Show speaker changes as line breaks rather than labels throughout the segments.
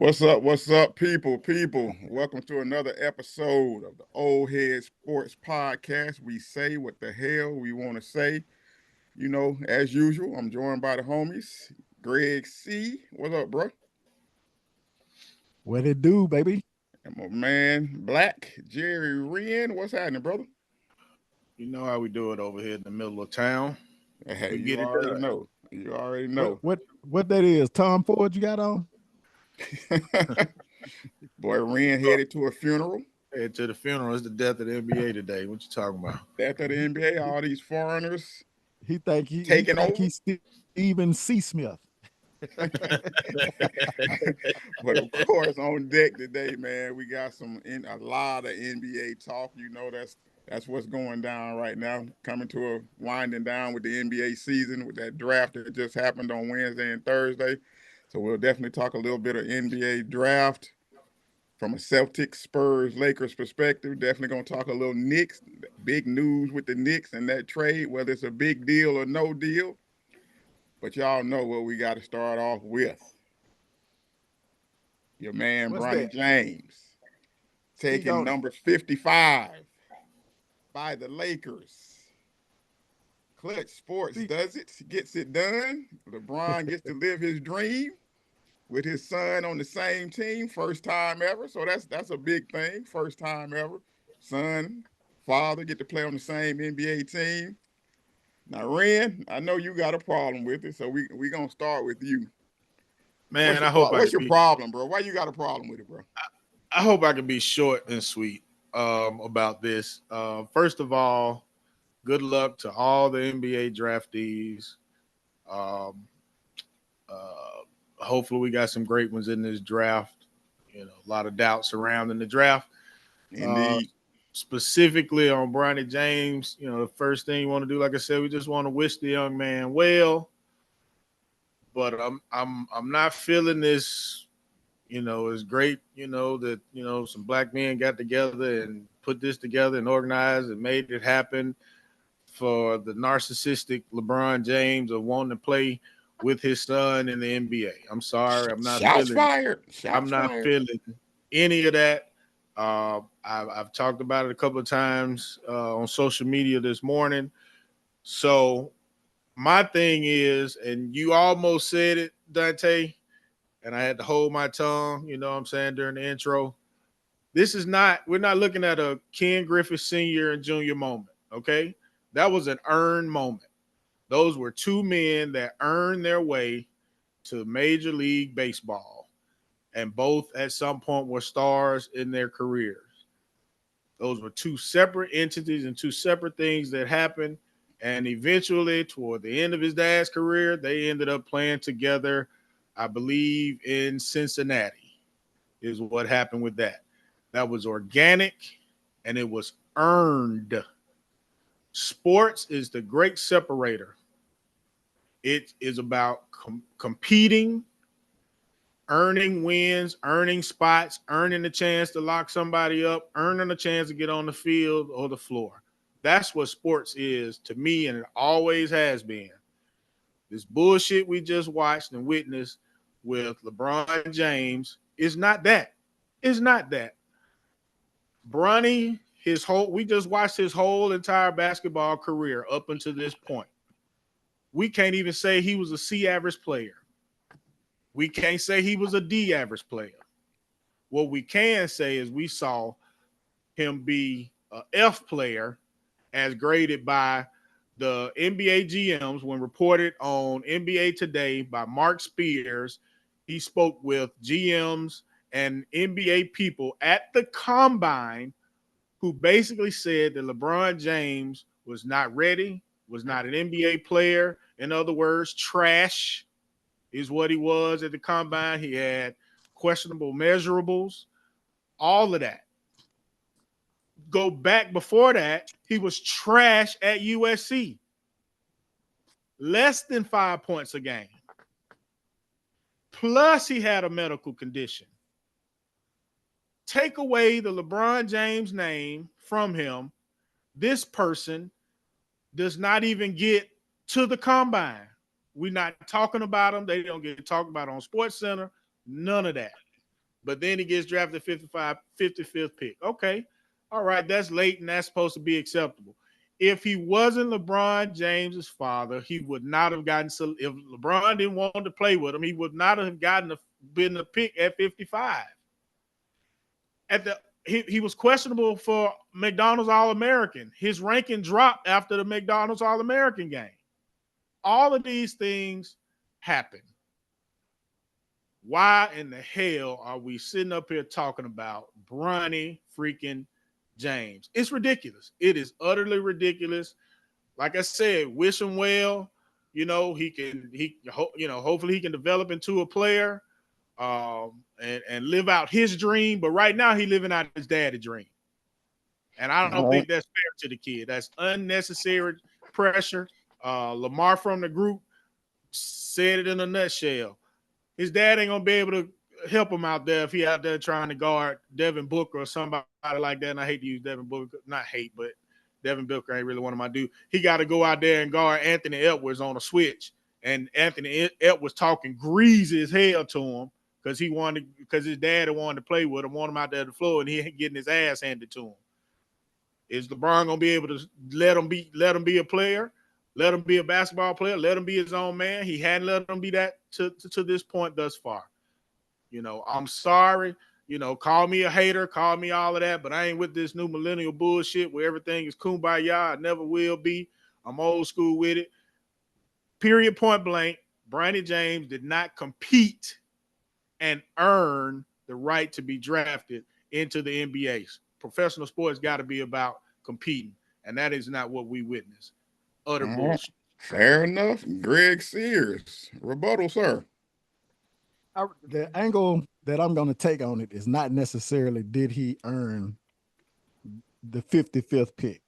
What's up, people? People, welcome to another episode of the Old Head Sports Podcast. We say what the hell we want to say. As usual, I'm joined by the homies. Greg C. What's up, bro?
What it do, baby?
And my man, Black Jerry Wren. What's happening, brother?
You know how we do it over here in the middle of town.
Hey,
We
you
get it
already
done.
know. You already
What
know.
what what that is? Tom Ford you got on?
Boy, Wren headed to a funeral.
Head to the funeral. It's the death of the NBA today. What you talking about?
After the NBA, all these foreigners
He think he
taking
think
over.
he's Steven C. Smith.
But of course, on deck today, man, we got a lot of NBA talk. That's what's going down right now. Coming to a winding down with the NBA season with that draft that just happened on Wednesday and Thursday. So we'll definitely talk a little bit of NBA draft from a Celtics, Spurs, Lakers perspective. Definitely gonna talk a little Knicks. Big news with the Knicks and that trade, whether it's a big deal or no deal. But y'all know what we got to start off with. Your man,
What's
Bronny
that?
James,
Speak
taking
on it.
number 55 by the Lakers. Clutch Sports
Speak.
does it, gets it done. LeBron gets to live his dream with his son on the same team, first time ever. So that's a big thing, first time ever. Son, father get to play on the same NBA team. Now, Ren, I know you got a problem with it, so we gonna start with you. What's
Man,
your
I hope I
what's
can
your
be.
problem, bro? Why you got a problem with it, bro?
I hope I can be short and sweet about this. First of all, good luck to all the NBA draftees. Um, Hopefully, we got some great ones in this draft. A lot of doubt surrounding the draft. Uh,
Indeed.
Specifically on Bronny James, the first thing you want to do, like I said, we just want to wish the young man well. But I'm not feeling this. It's great. That some black men got together and put this together and organized and made it happen for the narcissistic LeBron James of wanting to play with his son in the NBA. I'm sorry, I'm not
Shots
feeling.
fired.
I'm
Shots
not
fired.
feeling any of that. I've talked about it a couple of times on social media this morning. So my thing is, and you almost said it, Dante, and I had to hold my tongue, you know what I'm saying, during the intro. We're not looking at a Ken Griffith senior and junior moment, okay? That was an earned moment. Those were two men that earned their way to Major League Baseball, and both at some point were stars in their careers. Those were two separate entities and two separate things that happened. And eventually, toward the end of his dad's career, they ended up playing together, I believe, in Cincinnati, is what happened with that. That was organic and it was earned. Sports is the great separator. It is about competing, earning wins, earning spots, earning a chance to lock somebody up, earning a chance to get on the field or the floor. That's what sports is to me, and it always has been. This bullshit we just watched and witnessed with LeBron James is not that. It's not that. Bronny, we just watched his whole entire basketball career up until this point. We can't even say he was a C average player. We can't say he was a D average player. What we can say is we saw him be a F player as graded by the NBA GMs when reported on NBA Today by Mark Spears. He spoke with GMs and NBA people at the combine who basically said that LeBron James was not ready, was not an NBA player. In other words, trash is what he was at the combine. He had questionable measurables, all of that. Go back before that, he was trash at USC. Less than 5 points a game. Plus, he had a medical condition. Take away the LeBron James name from him. This person does not even get to the combine. We're not talking about them. They don't get talked about on Sports Center. None of that. but then he gets drafted 55th pick. Okay, all right, that's late and that's supposed to be acceptable. If he wasn't LeBron James's father, he would not have gotten. If LeBron didn't want to play with him, he would not have been the pick at 55. He was questionable for McDonald's All-American. His ranking dropped after the McDonald's All-American game. All of these things happen. Why in the hell are we sitting up here talking about Bronny freaking James? It's ridiculous. It is utterly ridiculous. Like I said, wish him well. Hopefully he can develop into a player and live out his dream. But right now he's living out his daddy's dream. And I don't think that's fair to the kid. That's unnecessary pressure. Lamar from the group said it in a nutshell. His dad ain't gonna be able to help him out there if he out there trying to guard Devin Booker or somebody like that. And I hate to use Devin Booker, not hate, but Devin Booker ain't really one of my dudes. He got to go out there and guard Anthony Edwards on a switch, and Anthony Edwards talking greasy as hell to him because his dad wanted to play with him, want him out there on the floor, and he ain't getting his ass handed to him. Is LeBron gonna be able to let him be a player? Let him be a basketball player. Let him be his own man. He hadn't let him be that to this point thus far. I'm sorry. Call me a hater, call me all of that, but I ain't with this new millennial bullshit where everything is kumbaya. I never will be. I'm old school with it. Period, point blank. Bronny James did not compete and earn the right to be drafted into the NBA. Professional sports got to be about competing, and that is not what we witness. Utter bullshit.
Fair enough. Greg Sears, rebuttal, sir.
The angle that I'm going to take on it is not necessarily did he earn the 55th pick,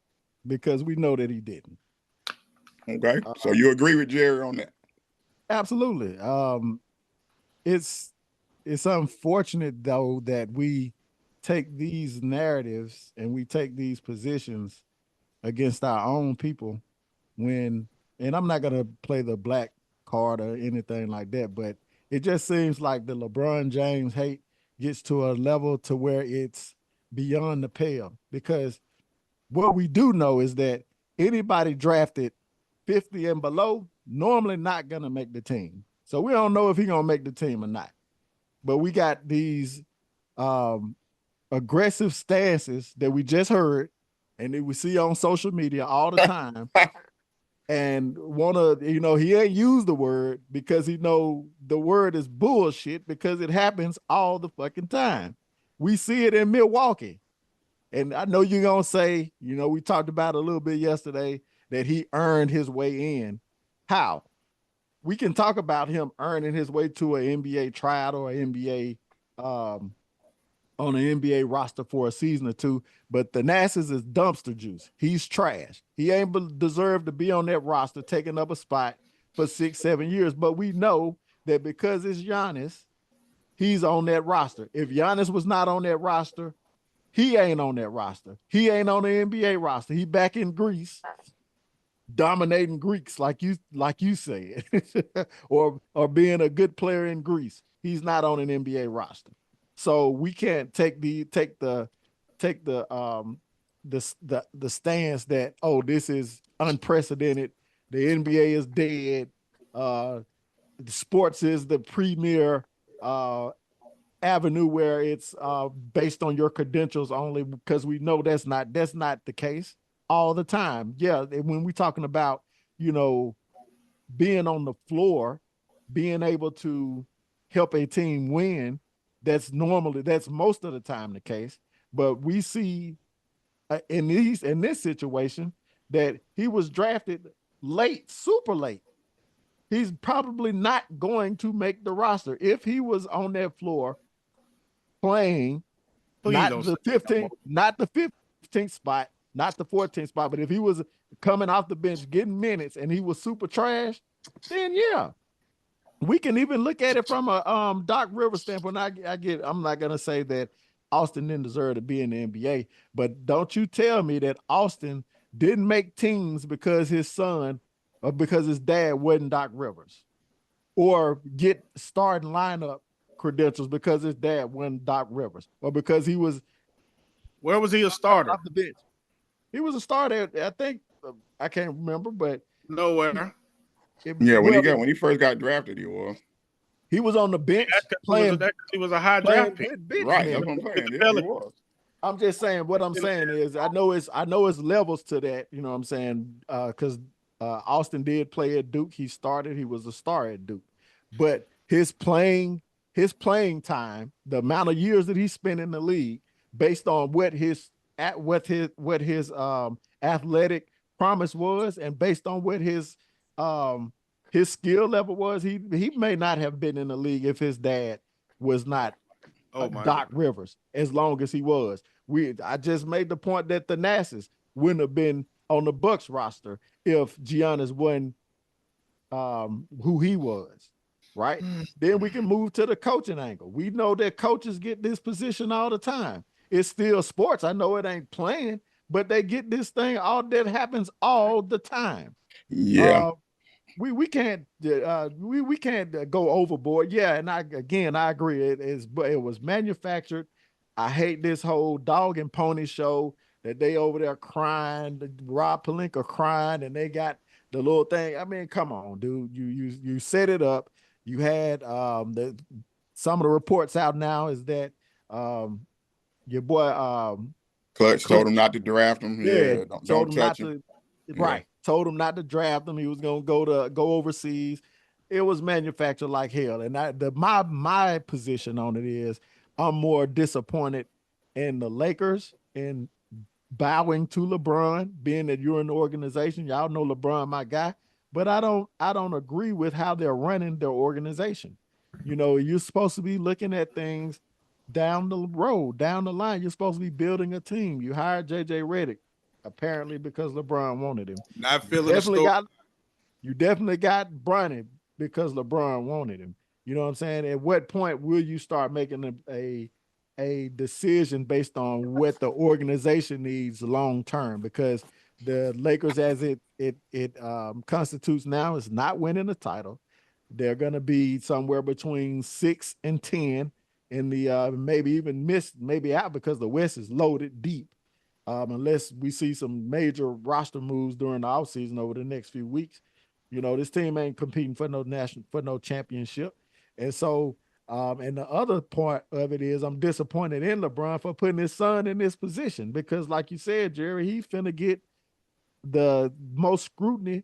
because we know that he didn't.
Okay, so you agree with Jerry on that?
Absolutely. It's unfortunate though that we take these narratives and we take these positions against our own people and I'm not going to play the black card or anything like that, but it just seems like the LeBron James hate gets to a level to where it's beyond the pale, because what we do know is that anybody drafted 50 and below normally not going to make the team. So we don't know if he's going to make the team or not. But we got these aggressive stances that we just heard and that we see on social media all the time. And he ain't used the word because he know the word is bullshit, because it happens all the fucking time. We see it in Milwaukee. And I know you're going to say, we talked about a little bit yesterday that he earned his way in. How? We can talk about him earning his way to an NBA tryout or an NBA on an NBA roster for a season or two, but Thanasis is dumpster juice. He's trash. He ain't deserved to be on that roster, taking up a spot for 6-7 years. But we know that because it's Giannis, he's on that roster. If Giannis was not on that roster, he ain't on that roster. He ain't on the NBA roster. He back in Greece, dominating Greeks, like you said, or being a good player in Greece. He's not on an NBA roster. So we can't take the stance that, this is unprecedented. The NBA is dead. Sports is the premier avenue where it's based on your credentials only, because we know that's not the case all the time. Yeah, when we're talking about being on the floor, being able to help a team win, that's most of the time the case. But we see in this situation that he was drafted late, super late. He's probably not going to make the roster if he was on that floor playing. Not the 15th spot, not the 14th spot, but if he was coming off the bench getting minutes and he was super trash, then yeah. We can even look at it from a Doc Rivers standpoint. I'm not gonna say that Austin didn't deserve to be in the NBA, but don't you tell me that Austin didn't make teams because his son or because his dad wasn't Doc Rivers, or get starting lineup credentials because his dad won Doc Rivers, or because he was
Where was he a starter?
off the bench. He was a starter. I think I can't remember, but
Nowhere.
Yeah,
well,
when he first got drafted, he was.
he was on the bench playing.
He was a high
playing
draft pick.
bench
Right,
minutes.
that's what I'm saying. Yeah, he was.
I'm just saying what I'm saying is I know it's levels to that, you know what I'm saying? Because Austin did play at Duke. He started, he was a star at Duke. But his playing time, the amount of years that he spent in the league, based on what his athletic promise was, and based on what his skill level was, he may not have been in the league if his dad was not Doc Rivers, as long as he was. I just made the point that the Nasses wouldn't have been on the Bucks roster if Giannis wasn't who he was, right? Then we can move to the coaching angle. We know that coaches get this position all the time. It's still sports. I know it ain't playing, but they get this thing. All that happens all the time.
Yeah.
We can't we can't go overboard. Yeah, and I agree. It was manufactured. I hate this whole dog and pony show that they over there crying, Rob Pelinka crying, and they got the little thing. I mean, come on, dude. You set it up. You had some of the reports out now is that your boy
Clutch told him not to draft him. Yeah, don't touch him.
Right. Told him not to draft him. He was gonna go overseas. It was manufactured like hell. And my position on it is I'm more disappointed in the Lakers in bowing to LeBron, being that you're in the organization. Y'all know LeBron, my guy, but I don't agree with how they're running their organization. You know, you're supposed to be looking at things down the road, down the line. You're supposed to be building a team. You hired JJ Redick, apparently because LeBron wanted him.
Not feeling the story.
You definitely got Bronny because LeBron wanted him. You know what I'm saying? At what point will you start making a decision based on what the organization needs long term? Because the Lakers, as it constitutes now, is not winning the title. They're going to be somewhere between 6 and 10 in the maybe even maybe out because the West is loaded deep. Unless we see some major roster moves during the offseason over the next few weeks. You know, this team ain't competing for no championship. And so, and the other part of it is I'm disappointed in LeBron for putting his son in this position because, like you said, Jerry, he's finna get the most scrutiny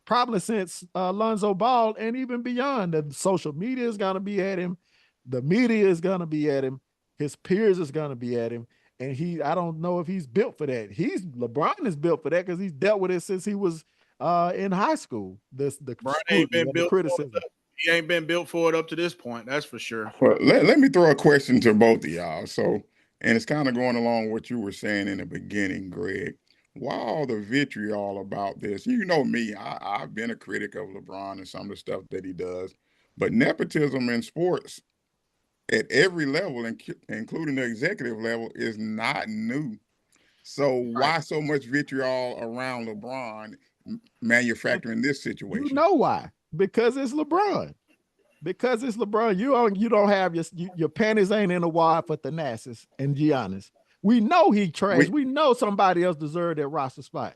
probably since Lonzo Ball and even beyond. The social media is gonna be at him, the media is gonna be at him, his peers is gonna be at him. And I don't know if he's built for that. LeBron is built for that because he's dealt with it since he was in high school. The criticism.
He ain't been built for it up to this point. That's for sure.
Well, let me throw a question to both of y'all. So, and it's kind of going along with what you were saying in the beginning, Greg. Why all the vitriol about this? You know me, I've been a critic of LeBron and some of the stuff that he does, but nepotism in sports at every level, including the executive level, is not new. So why so much vitriol around LeBron manufacturing this situation?
You know why? Because it's LeBron. Because it's LeBron. You don't have your panties ain't in a wad for Thanasis and Giannis. We know he trash. We know somebody else deserved that roster spot.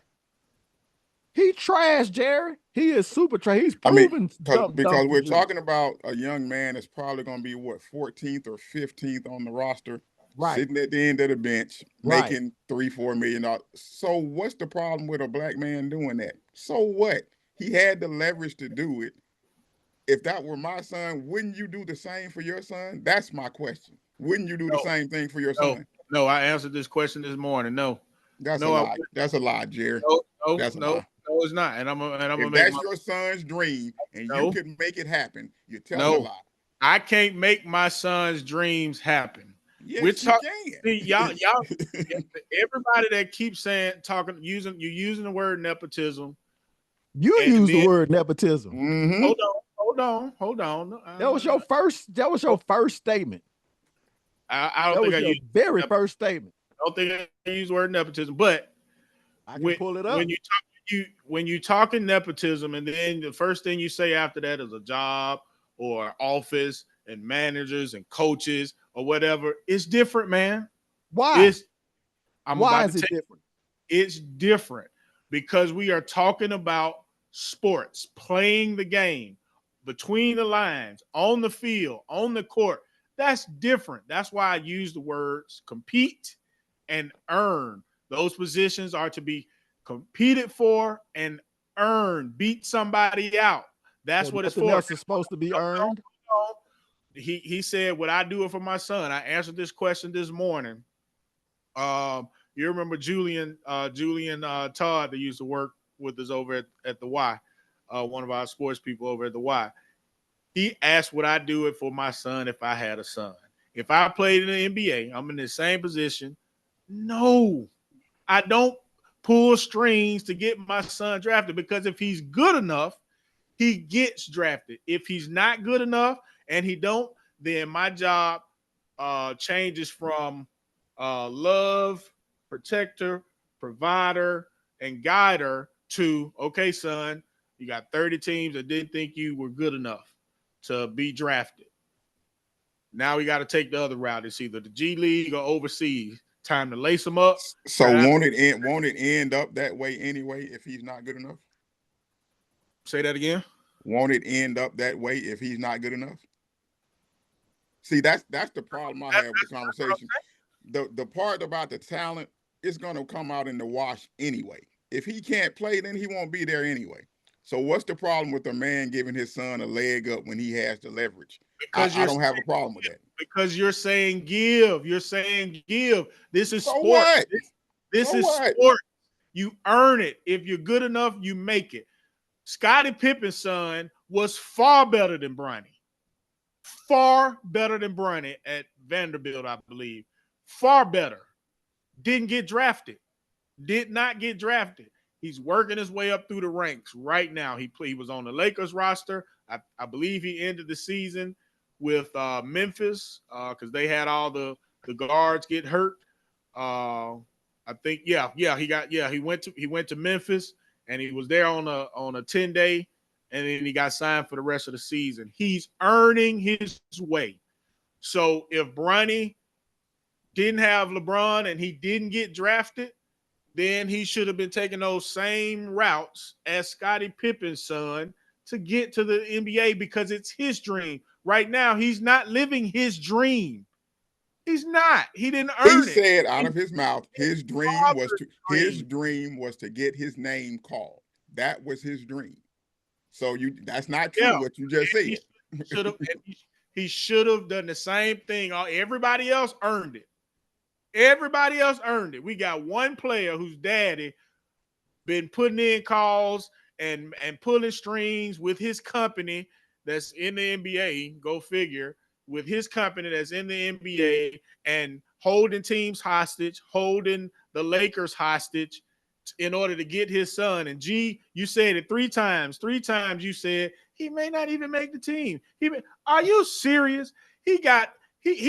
He trash, Jerry. He is super trash. He's proven
because we're talking about a young man that's probably going to be 14th or 15th on the roster, right, sitting at the end of the bench, right, making $3-4 million. So what's the problem with a black man doing that? So what? He had the leverage to do it. If that were my son, wouldn't you do the same for your son? That's my question. Wouldn't you do the same thing for your son?
No, I answered this question this morning. No.
That's a lie. That's a lie, Jerry.
That's a lie. No, it's not. And I'm
if that's your son's dream and you can make it happen, you're telling a lie.
I can't make my son's dreams happen.
Yes, you can.
Y'all, everybody that keeps using the word nepotism.
You use the word nepotism.
Mm-hmm.
Hold on.
That was your first statement.
I don't think I used
very first statement.
I don't think I use the word nepotism, but
I can pull it up.
When you talking nepotism, and then the first thing you say after that is a job or office, and managers and coaches or whatever. It's different, man.
Why?
I'm
Why
about
is
to
it
tell
different?
it's different because we are talking about sports, playing the game between the lines, on the field, on the court. That's different. That's why I use the words compete and earn. Those positions are to be competed for and earned. Beat somebody out. That's
So
what it's
nothing
for.
else is supposed to be earned.
He said, "Would I do it for my son?" I answered this question this morning. You remember Julian Todd that used to work with us over at the Y, one of our sports people over at the Y. He asked, "Would I do it for my son if I had a son? If I played in the NBA, I'm in the same position." No, I don't pull strings to get my son drafted because if he's good enough, he gets drafted. If he's not good enough and he don't, then my job changes from love, protector, provider, and guider to, okay, son, you got 30 teams that didn't think you were good enough to be drafted. Now we got to take the other route. It's either the G League or overseas. Time to lace them up.
So won't it end up that way anyway if he's not good enough?
Say that again.
Won't it end up that way if he's not good enough? See, that's the problem I have with the conversation. The part about the talent is gonna come out in the wash anyway. If he can't play, then he won't be there anyway. So what's the problem with a man giving his son a leg up when he has the leverage? I don't have a problem with that.
Because you're saying give. You're saying give. This is
So
sport.
what?
This is sport. You earn it. If you're good enough, you make it. Scottie Pippen's son was far better than Bronny. Far better than Bronny at Vanderbilt, I believe. Far better. Didn't get drafted. Did not get drafted. He's working his way up through the ranks right now. He was on the Lakers roster. I believe he ended the season with Memphis because they had all the guards get hurt. I think he went to Memphis and he was there on a 10-day and then he got signed for the rest of the season. He's earning his way. So if Bronny didn't have LeBron and he didn't get drafted, then he should have been taking those same routes as Scottie Pippen's son to get to the NBA because it's his dream. Right now, he's not living his dream. He's not. He didn't earn it.
He said out of his mouth, his dream was to get his name called. That was his dream. So that's not true what you just said.
He should have done the same thing. Everybody else earned it. Everybody else earned it. We got one player whose daddy been putting in calls and pulling strings with his company that's in the NBA, go figure, with his company that's in the NBA and holding teams hostage, holding the Lakers hostage in order to get his son. And G, you said it three times. Three times you said he may not even make the team. Are you serious? He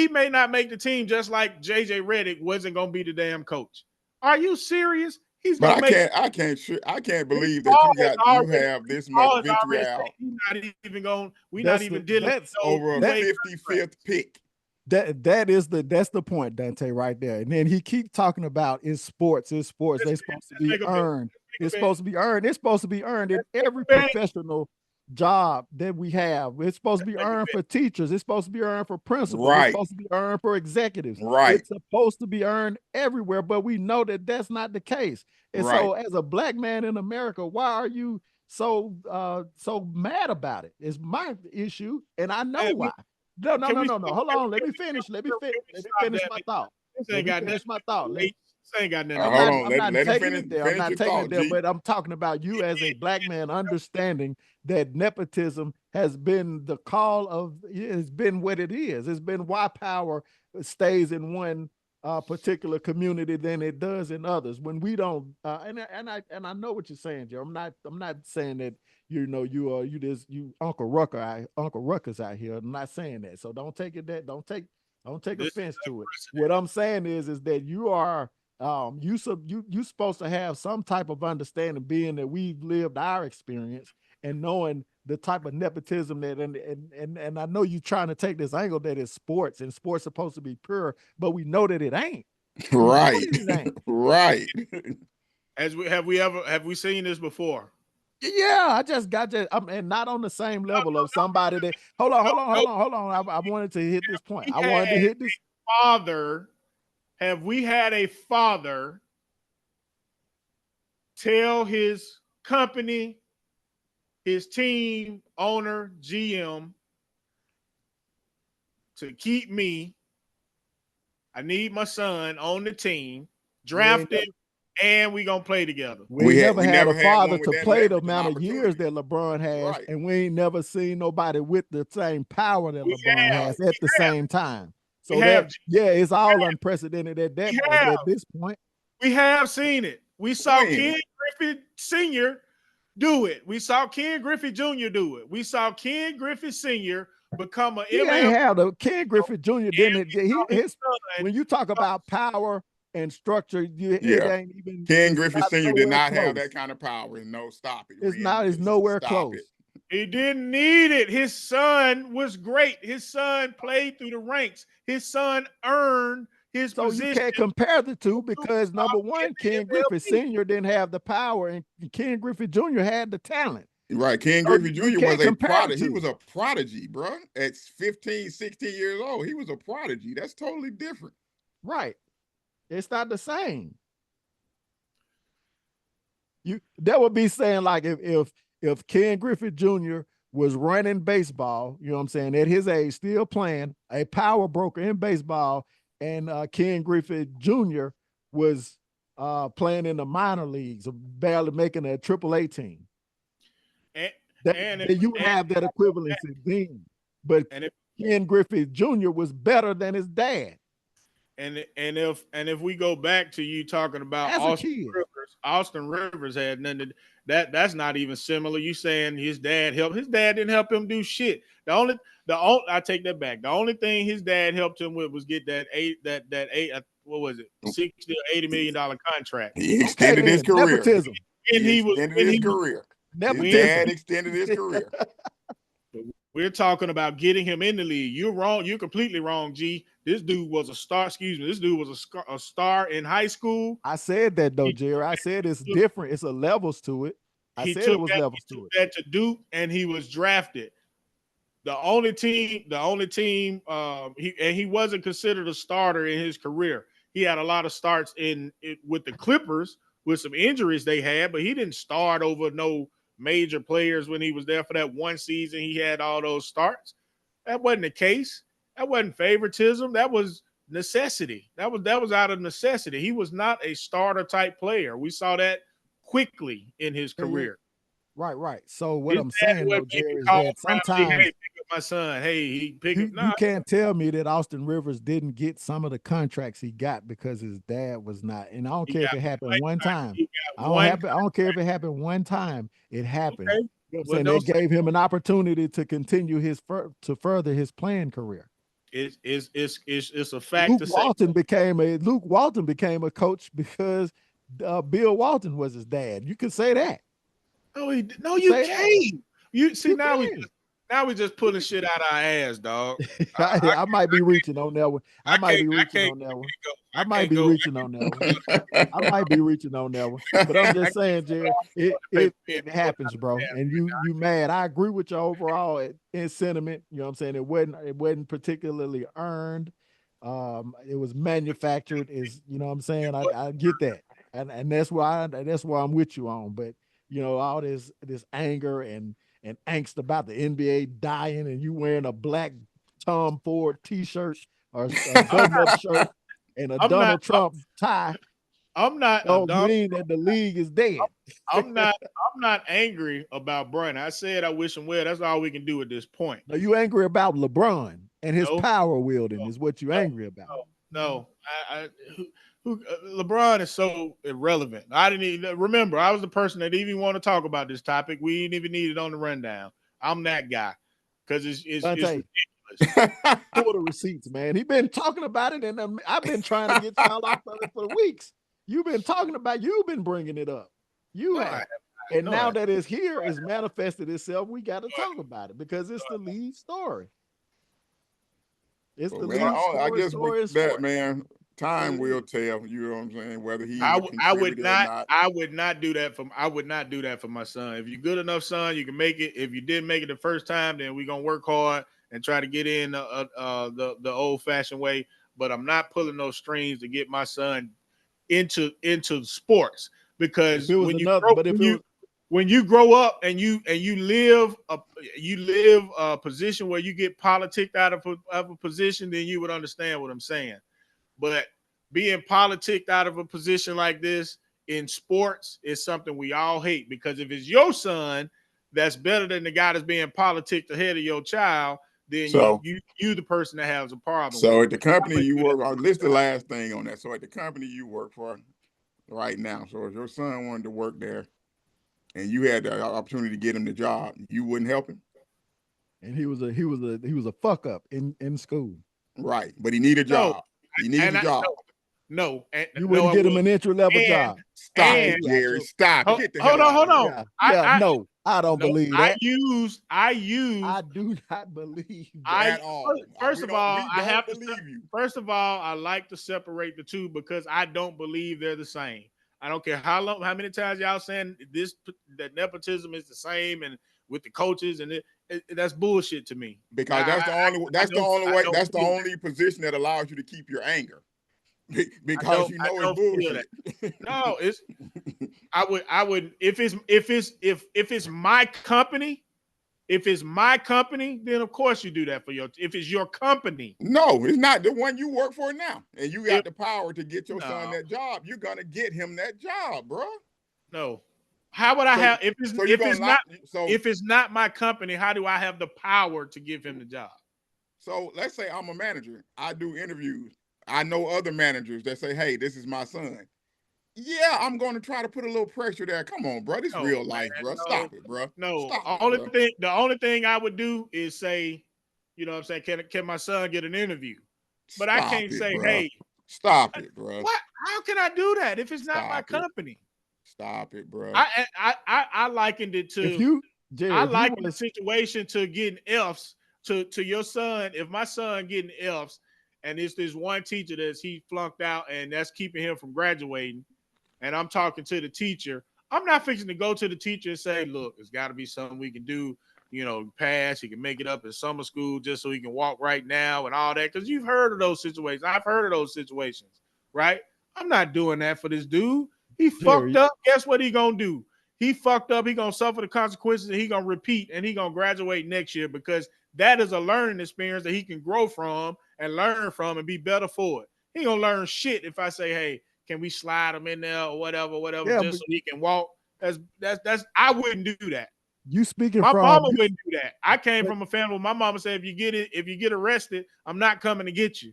may not make the team, just like JJ Redick wasn't going to be the damn coach. Are you serious? He's going to make.
I can't believe that you have this much vitriol.
He's not even going. We're not even dealing with
over a 55th pick.
That's the point, Dante, right there. And then he keeps talking about it's sports. They're supposed to be earned. It's supposed to be earned. It's supposed to be earned in every professional job that we have. It's supposed to be earned for teachers. It's supposed to be earned for principals.
Right.
It's supposed to be earned for executives.
Right.
It's supposed to be earned everywhere, but we know that that's not the case. And so as a black man in America, why are you so mad about it? It's my issue, and I know why. No. Hold on. Let me finish my thought. Let me finish my thought.
Ain't got nothing.
I'm not taking it there. I'm not taking it there, but I'm talking about you as a black man understanding that nepotism has been the call of, it's been what it is. It's been why power stays in one particular community than it does in others. When we don't, and I know what you're saying, Joe. I'm not saying that you Uncle Ruckus out here. I'm not saying that. So don't take offense to it. What I'm saying is that you are you supposed to have some type of understanding, being that we've lived our experience and knowing the type of nepotism that and I know you're trying to take this angle that it's sports and sports supposed to be pure, but we know that it ain't.
Right.
It ain't.
Right.
Have we seen this before?
Yeah, I just got that. And not on the same level of somebody that. Hold on. I wanted to hit this point. I wanted to hit this.
Have we had a father tell his company, his team, owner, GM, to keep me? I need my son on the team, drafted, and we gonna play together.
We never had a father to play the amount of years that LeBron has, right. And we ain't never seen nobody with the same power that LeBron has at the same time. So it's all unprecedented at this point.
We have seen it. We saw Ken Griffey Sr. do it. We saw Ken Griffey Jr. do it. We saw Ken Griffey Sr. become an
MLB. Ken Griffey Jr. didn't. When you talk about power and structure, it ain't even.
Ken Griffey Sr. did not have that kind of power. No, stop it.
It's nowhere close.
He didn't need it. His son was great. His son played through the ranks. His son earned his position.
You can't compare the two because number one, Ken Griffey Sr. didn't have the power, and Ken Griffey Jr. had the talent.
Right. Ken Griffey Jr. was a prodigy. He was a prodigy, bro. At 15, 16 years old, he was a prodigy. That's totally different.
Right. It's not the same. That would be saying like if Ken Griffey Jr. was running baseball, you know what I'm saying, at his age, still playing, a power broker in baseball, and Ken Griffey Jr. was playing in the minor leagues, barely making a AAA team. You would have that equivalency then. But Ken Griffey Jr. was better than his dad.
And if we go back to you talking about Austin Rivers had nothing to, that's not even similar. You saying his dad helped? His dad didn't help him do shit. I take that back. The only thing his dad helped him with was get that what was it, $60 or $80 million contract.
He extended his career.
Nepotism.
He extended his career. His dad extended his career.
We're talking about getting him in the league. You're wrong. You're completely wrong, G. This dude was a star. Excuse me. This dude was a star in high school.
I said that though, Jerry. I said it's different. It's a levels to it. I said it was levels to it.
That to Duke, and he was drafted. The only team. He wasn't considered a starter in his career. He had a lot of starts with the Clippers with some injuries they had, but he didn't start over no major players when he was there for that one season. He had all those starts. That wasn't the case. That wasn't favoritism. That was necessity. That was out of necessity. He was not a starter type player. We saw that quickly in his career.
Right. So what I'm saying though, Jerry, is that sometimes
hey, pick up my son. Hey, he pick up.
You can't tell me that Austin Rivers didn't get some of the contracts he got because his dad was not. And I don't care if it happened one time. I don't care if it happened one time. It happened. Okay. You know what I'm saying? They gave him an opportunity to continue to further his playing career.
It's a fact.
Luke Walton became a coach because Bill Walton was his dad. You could say that.
No, you can't. You see now we just pulling shit out our ass, dog.
I might be reaching on that one. I might be reaching on that one. But I'm just saying, Jerry, it happens, bro. And you mad. I agree with you overall in sentiment. You know what I'm saying? It wasn't particularly earned. It was manufactured. You know what I'm saying? I get that. And that's why I'm with you on. But you know, all this anger and angst about the NBA dying and you wearing a black Tom Ford t-shirt or a button-up shirt and a Donald Trump tie.
I'm not
mean that the league is dead.
I'm not angry about Bronny. I said I wish him well. That's all we can do at this point.
Are you angry about LeBron and his power wielding is what you're angry about?
No. LeBron is so irrelevant. I didn't even remember. I was the person that didn't even want to talk about this topic. We didn't even need it on the rundown. I'm that guy because it's ridiculous.
Pull the receipts, man. He's been talking about it, and I've been trying to get y'all off of it for weeks. You've been bringing it up. You have. And now that it's here, it's manifested itself. We got to talk about it because it's the lead story. It's
Well,
the
man,
lead
I
story.
just
Story in
that
sports.
man. Time will tell. You know what I'm saying? Whether he
I
would
would
contribute or
not.
not.
I would not do that for. I would not do that for my son. If you're good enough, son, you can make it. If you didn't make it the first time, then we're gonna work hard and try to get in the old fashioned way. But I'm not pulling those strings to get my son into sports
If
because
it was another, but if it was
when you grow up and you live a position where you get politicked out of a position, then you would understand what I'm saying. But being politicked out of a position like this in sports is something we all hate, because if it's your son that's better than the guy that's being politicked ahead of your child, then
So,
you the person that has a problem with
so
it.
at the company you work, I'll list the last thing on that. So at the company you work for right now, so if your son wanted to work there and you had the opportunity to get him the job, you wouldn't help him,
and he was a fuck up in school.
right? But he need a
No,
job. He needs
and
a job.
You
no,
wouldn't
I
get him
would.
an entry level
And
job.
Stop
and
it, Jerry. Stop it. Get the
hold
hell
on,
out of
hold
here.
on.
Yeah, yeah, no, I don't
No,
believe
I
that.
use
I do not believe
At
that.
all.
first
We
of
don't.
all,
We
I
don't
have to.
believe you.
First of all, I like to separate the two because I don't believe they're the same. I don't care how many times y'all saying that nepotism is the same and with the coaches, and that's bullshit to me.
Because that's the only. That's the only way. That's the
Feel
only position that allows you to keep your anger. Because you
I
know it's
don't feel
bullshit.
that. No, I would if it's my company. If it's my company, then of course you do that for if it's your company.
No, it's not the one you work for now, and you got
If
the power to get your son
no,
that job. You're gonna get him that job, bro.
no. How would I
So,
have
so you're gonna lie. So,
if it's not my company, how do I have the power to give him the job?
so let's say I'm a manager. I do interviews. I know other managers that say, "Hey, this is my son." Yeah, I'm going to try to put a little pressure there. Come on, bro. This
No,
real
man,
life, bro.
no,
Stop it, bro.
no.
Stop it, bro.
The only thing I would do is say, you know what I'm saying, can my son get an interview? But I
Stop
can't
it,
say,
bro.
hey,
Stop it, bro.
what? How can I do that if it's not my
Stop it.
company?
Stop it, bro.
I likened it
If
to
you, Jerry,
I
if you
likened the
was
situation to getting F's to your son. If my son getting F's and it's this one teacher that's he flunked out and that's keeping him from graduating, and I'm talking to the teacher, I'm not fixing to go to the teacher and say, look, it's got to be something we can do, pass. He can make it up in summer school just so he can walk right now and all that. Because you've heard of those situations. I've heard of those situations, right? I'm not doing that for this dude. He fucked
Jerry,
up. Guess what he gonna do? He fucked up. He gonna suffer the consequences, and he gonna repeat, and he gonna graduate next year because that is a learning experience that he can grow from and learn from and be better for it. He gonna learn shit if I say, hey, can we slide him in there or whatever,
yeah,
just
but
so he can walk? That's I wouldn't do that.
you speaking
My
from
mama
you,
wouldn't do that. I came
but
from a family where my mama said, if you get arrested, I'm not coming to get you.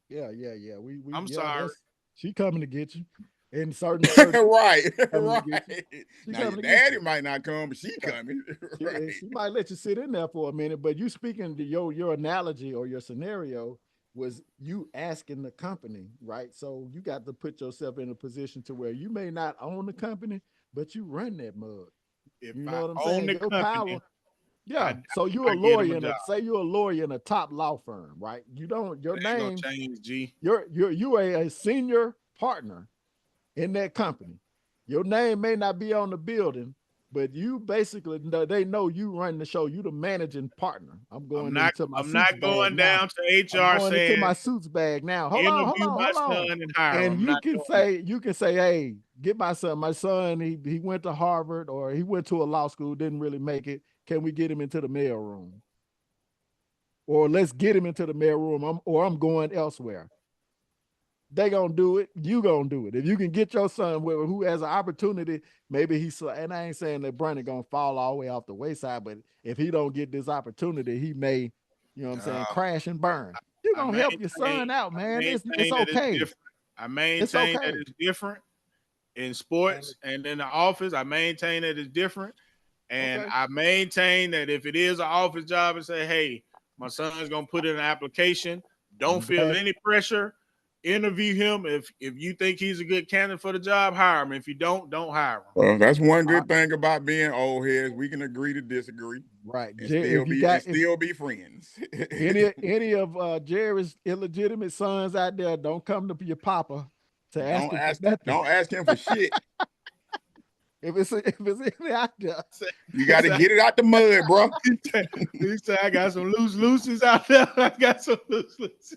yeah. We
I'm
yeah,
sorry.
that's she coming to get you. In certain
Right,
coming to get you.
right.
She
Now your
coming to get
daddy
you.
might not come, but she
Yeah.
coming.
And
Right.
she might let you sit in there for a minute, but you speaking to your analogy or your scenario was you asking the company, right? So you got to put yourself in a position to where you may not own the company, but you run that mug.
If
You know
I
what I'm
own
saying?
the
Your
company,
power. Yeah. So
I get him a job.
say you're a lawyer in a top law firm, right? You don't your
It ain't gonna
name,
change, G.
you are a senior partner in that company. Your name may not be on the building, but you basically they know you run the show. You the managing partner. I'm going into my
I'm
suits
not
bag
going
now.
down to
I'm
HR
going into
saying
my suits bag now.
interview my
Hold on.
son and hire him.
And
I'm not doing that.
you can say, hey, get my son. My son, he went to Harvard or he went to a law school, didn't really make it. Can we get him into the mail room? Or let's get him into the mail room, or I'm going elsewhere. They gonna do it. You gonna do it. If you can get your son who has an opportunity, maybe he's. And I ain't saying that Bronny gonna fall all the way off the wayside, but if he don't get this opportunity, he may, you know what I'm saying, crash and burn. You
I
gonna help your
maintain,
son out,
I
man. It's
maintain that it's
okay.
different. I
It's
maintain that
okay.
it's different in
And
sports and in the office. I maintain that it's different. And
okay.
I maintain that if it is an office job and say, hey, my son's gonna put in an application, don't
I'm
feel
glad.
any pressure. interview him. If you think he's a good candidate for the job, hire him. If you don't hire him.
Well, that's one good thing about being old heads. We can agree to disagree
Right.
and
If you got
still be friends.
any of Jerry's illegitimate sons out there, don't come to your papa to ask him for nothing.
Don't ask him for shit.
If it's any out there,
You got to get it out the mud, bro.
He said, I got some looses out there. I got some looses.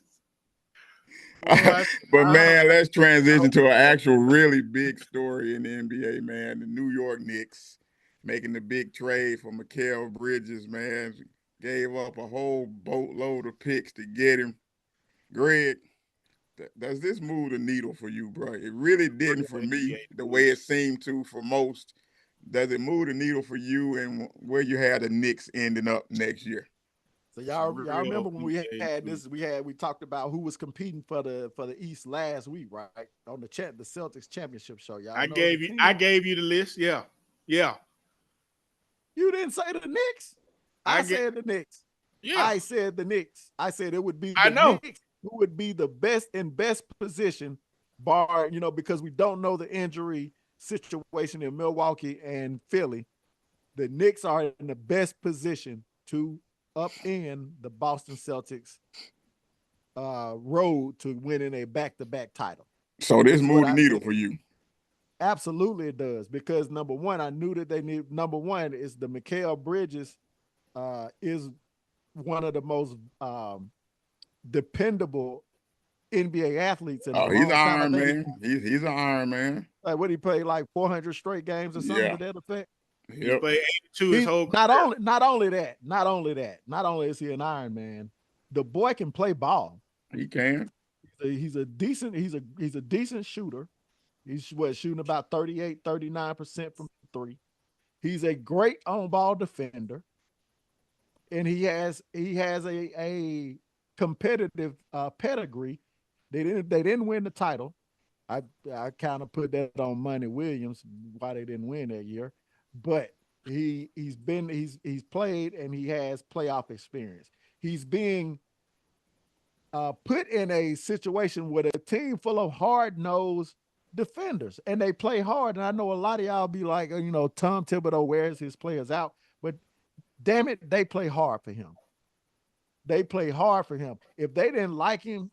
But man, let's transition to an actual really big story in the NBA, man. The New York Knicks making the big trade for Mikal Bridges, man. Gave up a whole boatload of picks to get him. Greg, does this move the needle for you, bro? It really didn't for me, the way it seemed to for most. Does it move the needle for you and where you had the Knicks ending up next year?
So y'all remember when we had this? We talked about who was competing for the East last week, right? On the Celtics championship show. Y'all
I gave you the list. Yeah.
You didn't say the Knicks. I said the Knicks. Yeah. I said the Knicks. I said it would be the Knicks who would be the best position, bar, because we don't know the injury situation in Milwaukee and Philly. The Knicks are in the best position to upend the Boston Celtics road to winning a back-to-back title.
So this moved the needle for you.
Absolutely it does, because number one, I knew that number one is the Mikal Bridges is one of the most dependable NBA athletes in
he's an Iron Man. He's an Iron Man.
Like, what, he played like 400 straight games or something to that effect?
He played 82 his whole
career. Not only is he an Iron Man, the boy can play ball.
He can.
He's a decent shooter. He's shooting about 39% from three. He's a great on-ball defender. And he has a competitive pedigree. They didn't win the title. I kind of put that on Monty Williams why they didn't win that year, but he's played and he has playoff experience. He's being put in a situation with a team full of hard-nosed defenders, and they play hard. And I know a lot of y'all be like, Tom Thibodeau wears his players out, but damn it, they play hard for him. If they didn't like him,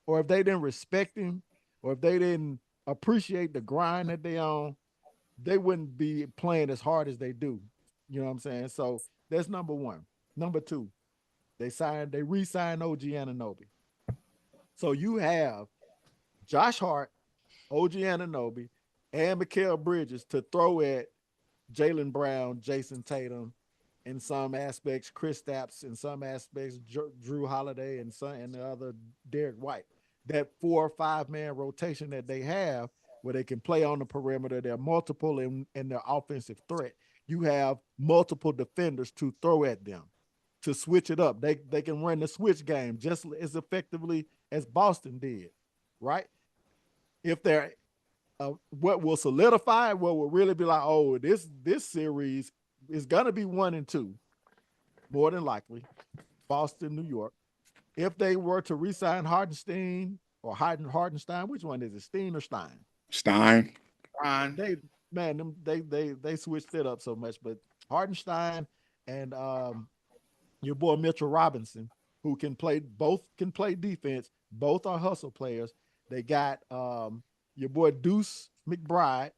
or if they didn't respect him, or if they didn't appreciate the grind that they on, they wouldn't be playing as hard as they do. You know what I'm saying? So that's number one. Number two, they re-signed OG Anunoby. So you have Josh Hart, OG Anunoby, and Mikal Bridges to throw at Jaylen Brown, Jason Tatum, in some aspects, Chris Stapps, in some aspects, Drew Holiday, and the other Derek White. That 4 or 5 man rotation that they have, where they can play on the perimeter, they're multiple in their offensive threat. You have multiple defenders to throw at them, to switch it up. They can run the switch game just as effectively as Boston did, right? If they're what will solidify, what will really be like, oh, this series is gonna be 1 and 2, more than likely, Boston, New York. If they were to re-sign Hardenstein or Hardenstein, which one is it, Steen or Stein?
Stein.
They switched it up so much, but Hardenstein and your boy Mitchell Robinson, who can play defense, both are hustle players. They got your boy Deuce McBride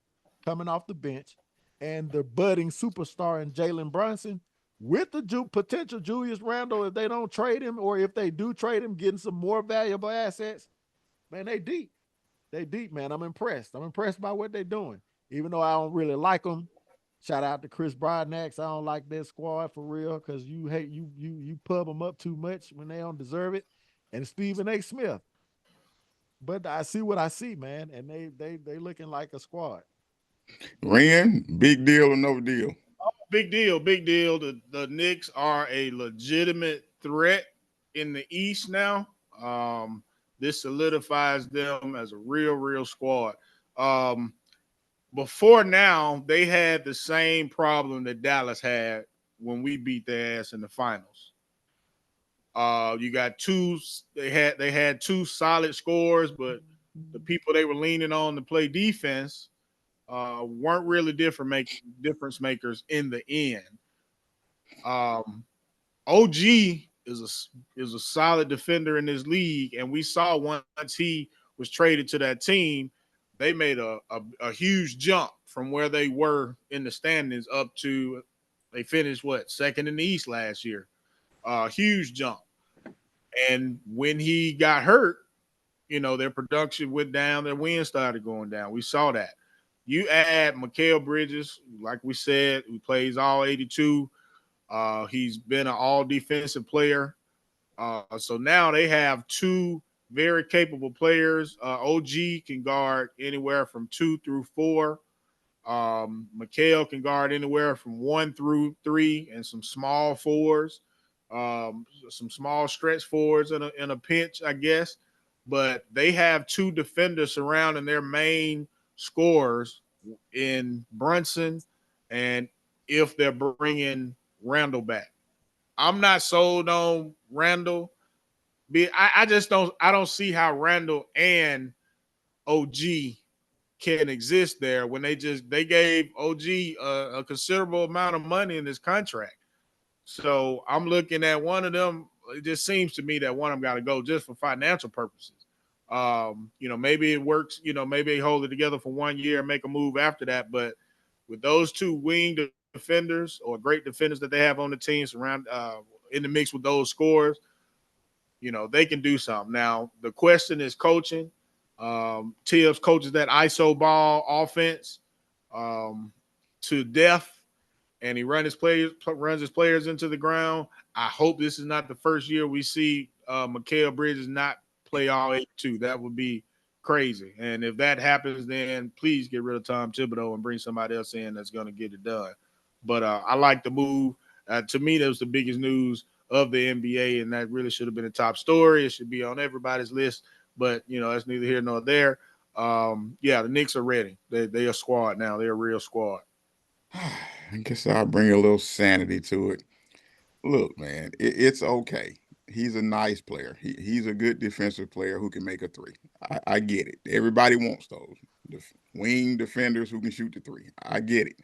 coming off the bench, and the budding superstar in Jalen Brunson, with the potential Julius Randle, if they don't trade him, or if they do trade him, getting some more valuable assets. Man, they deep, man. I'm impressed by what they're doing, even though I don't really like them. Shout out to Chris Brodnax. I don't like that squad for real, because you pub them up too much when they don't deserve it. And Stephen A. Smith. But I see what I see, man, and they looking like a squad.
Ren, big deal or no deal?
Oh, big deal. The Knicks are a legitimate threat in the East now. This solidifies them as a real squad. Before now, they had the same problem that Dallas had when we beat their ass in the finals. You got two. They had two solid scores, but the people they were leaning on to play defense weren't really difference makers in the end. OG is a solid defender in this league, and we saw once he was traded to that team, they made a huge jump from where they were in the standings up to they finished what second in the East last year. Huge jump. And when he got hurt, their production went down, their wins started going down. We saw that. You add Mikal Bridges, like we said, who plays all 82. He's been an all defensive player. So now they have two very capable players. OG can guard anywhere from 2 through 4. Mikal can guard anywhere from 1 through 3 and some small fours, some small stretch fours in a pinch, I guess. But they have two defenders surrounding their main scorers in Brunson, and if they're bringing Randall back, I'm not sold on Randall. I just don't. I don't see how Randall and OG can exist there when they gave OG a considerable amount of money in this contract. So I'm looking at one of them. It just seems to me that one of them got to go just for financial purposes. Maybe it works. Maybe they hold it together for 1 year and make a move after that. But with those two wing defenders or great defenders that they have on the team surround in the mix with those scores, they can do something. Now the question is coaching. Tibbs coaches that ISO ball offense to death, and he runs his players into the ground. I hope this is not the first year we see Mikal Bridges not play all 82. That would be crazy. And if that happens, then please get rid of Tom Thibodeau and bring somebody else in that's going to get it done. But I like the move. To me, that was the biggest news of the NBA, and that really should have been a top story. It should be on everybody's list. But, that's neither here nor there. The Knicks are ready. They are a squad now. They're a real squad.
I guess I'll bring a little sanity to it. Look, man, it's okay. He's a nice player. He's a good defensive player who can make a three. I get it. Everybody wants those. The wing defenders who can shoot the three. I get it.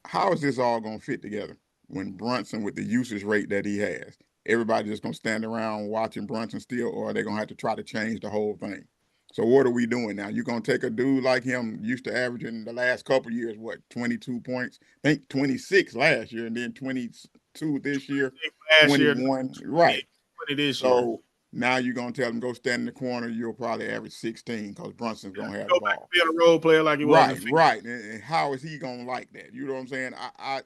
How is this all going to fit together when Brunson, with the usage rate that he has, everybody just going to stand around watching Brunson still, or are they going to have to try to change the whole thing? So what are we doing now? You're going to take a dude like him, used to averaging the last couple years, 22 points? I think 26 last year, and then 22 this year,
Last
21.
Year,
right.
20 this
so
year.
now you're going to tell him, go stand in the corner. You'll probably average 16 because Brunson's going to have
Go
the
back
ball.
to being a role player like he was.
Right. And how is he going to like that? You know what I'm saying? I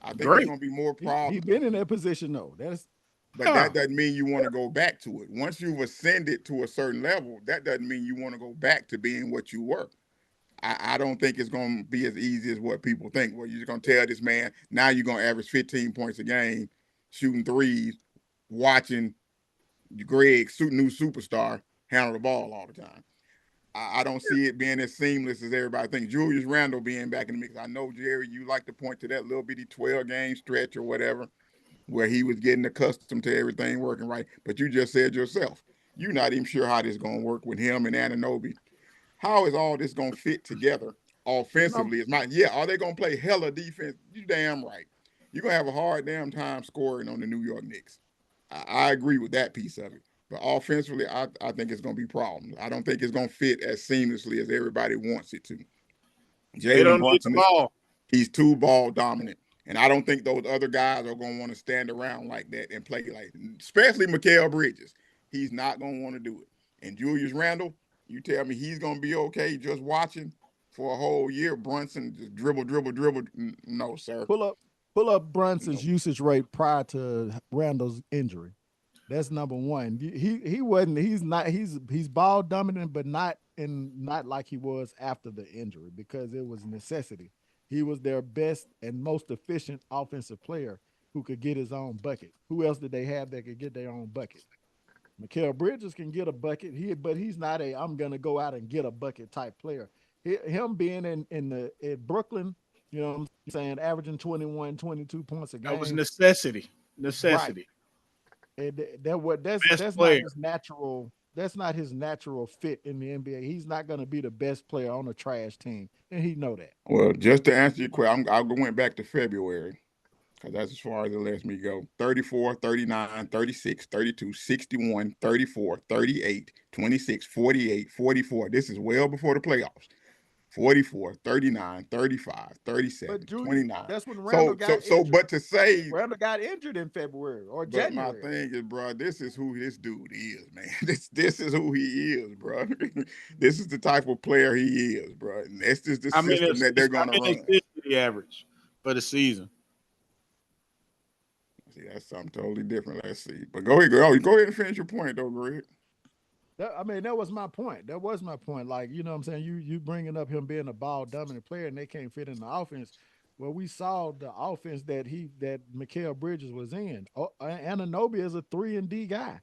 think it's going to be more problems.
He's been in that position, though.
But that doesn't mean you want to go back to it. Once you've ascended to a certain level, that doesn't mean you want to go back to being what you were. I don't think it's going to be as easy as what people think. Well, you're just going to tell this man, now you're going to average 15 points a game, shooting threes, watching Greg, new superstar, handle the ball all the time. I don't see it being as seamless as everybody thinks. Julius Randle being back in the mix. I know, Jerry, you like to point to that little bitty 12-game stretch or whatever, where he was getting accustomed to everything working right. But you just said yourself, you're not even sure how this is going to work with him and Anunoby. How is all this going to fit together offensively? Are they going to play hella defense? You damn right. You're going to have a hard damn time scoring on the New York Knicks. I agree with that piece of it. But offensively, I think it's going to be problems. I don't think it's going to fit as seamlessly as everybody wants it to. Jalen Brunson, he's too ball dominant. And I don't think those other guys are going to want to stand around like that and play like that, especially Mikal Bridges. He's not going to want to do it. And Julius Randle, you tell me he's going to be okay just watching for a whole year? Brunson just dribble. No, sir.
Pull up Brunson's usage rate prior to Randall's injury. That's number one. He's ball dominant, but not like he was after the injury, because it was necessity. He was their best and most efficient offensive player who could get his own bucket. Who else did they have that could get their own bucket? Mikal Bridges can get a bucket, but he's not I'm gonna go out and get a bucket type player. Him being in Brooklyn, you know what I'm saying, averaging 21, 22 points a game.
That was necessity.
Right. And
Best
that's not
player.
his natural. That's not his natural fit in the NBA. He's not going to be the best player on a trash team, and he know that.
Well, just to answer your question, I went back to February because that's as far as it lets me go. 34, 39, 36, 32, 61, 34, 38, 26, 48, 44. This is well before the playoffs. 44, 39, 35,
But
37,
Julius,
29.
that's when Randall got injured.
But to say,
Randall got injured in February or
but my
January.
thing is, bro, this is who this dude is, man. This is who he is, bro. This is the type of player he is, bro. And that's just the system that they're going to run.
Assists did he average for the season?
See, that's something totally different. Let's see. But go ahead and finish your point, though, Greg.
That was my point. That was my point. Like, you know what I'm saying? You bringing up him being a ball dominant player and they can't fit in the offense. Well, we saw the offense that Mikal Bridges was in. Oh, Anunoby is a 3-and-D guy.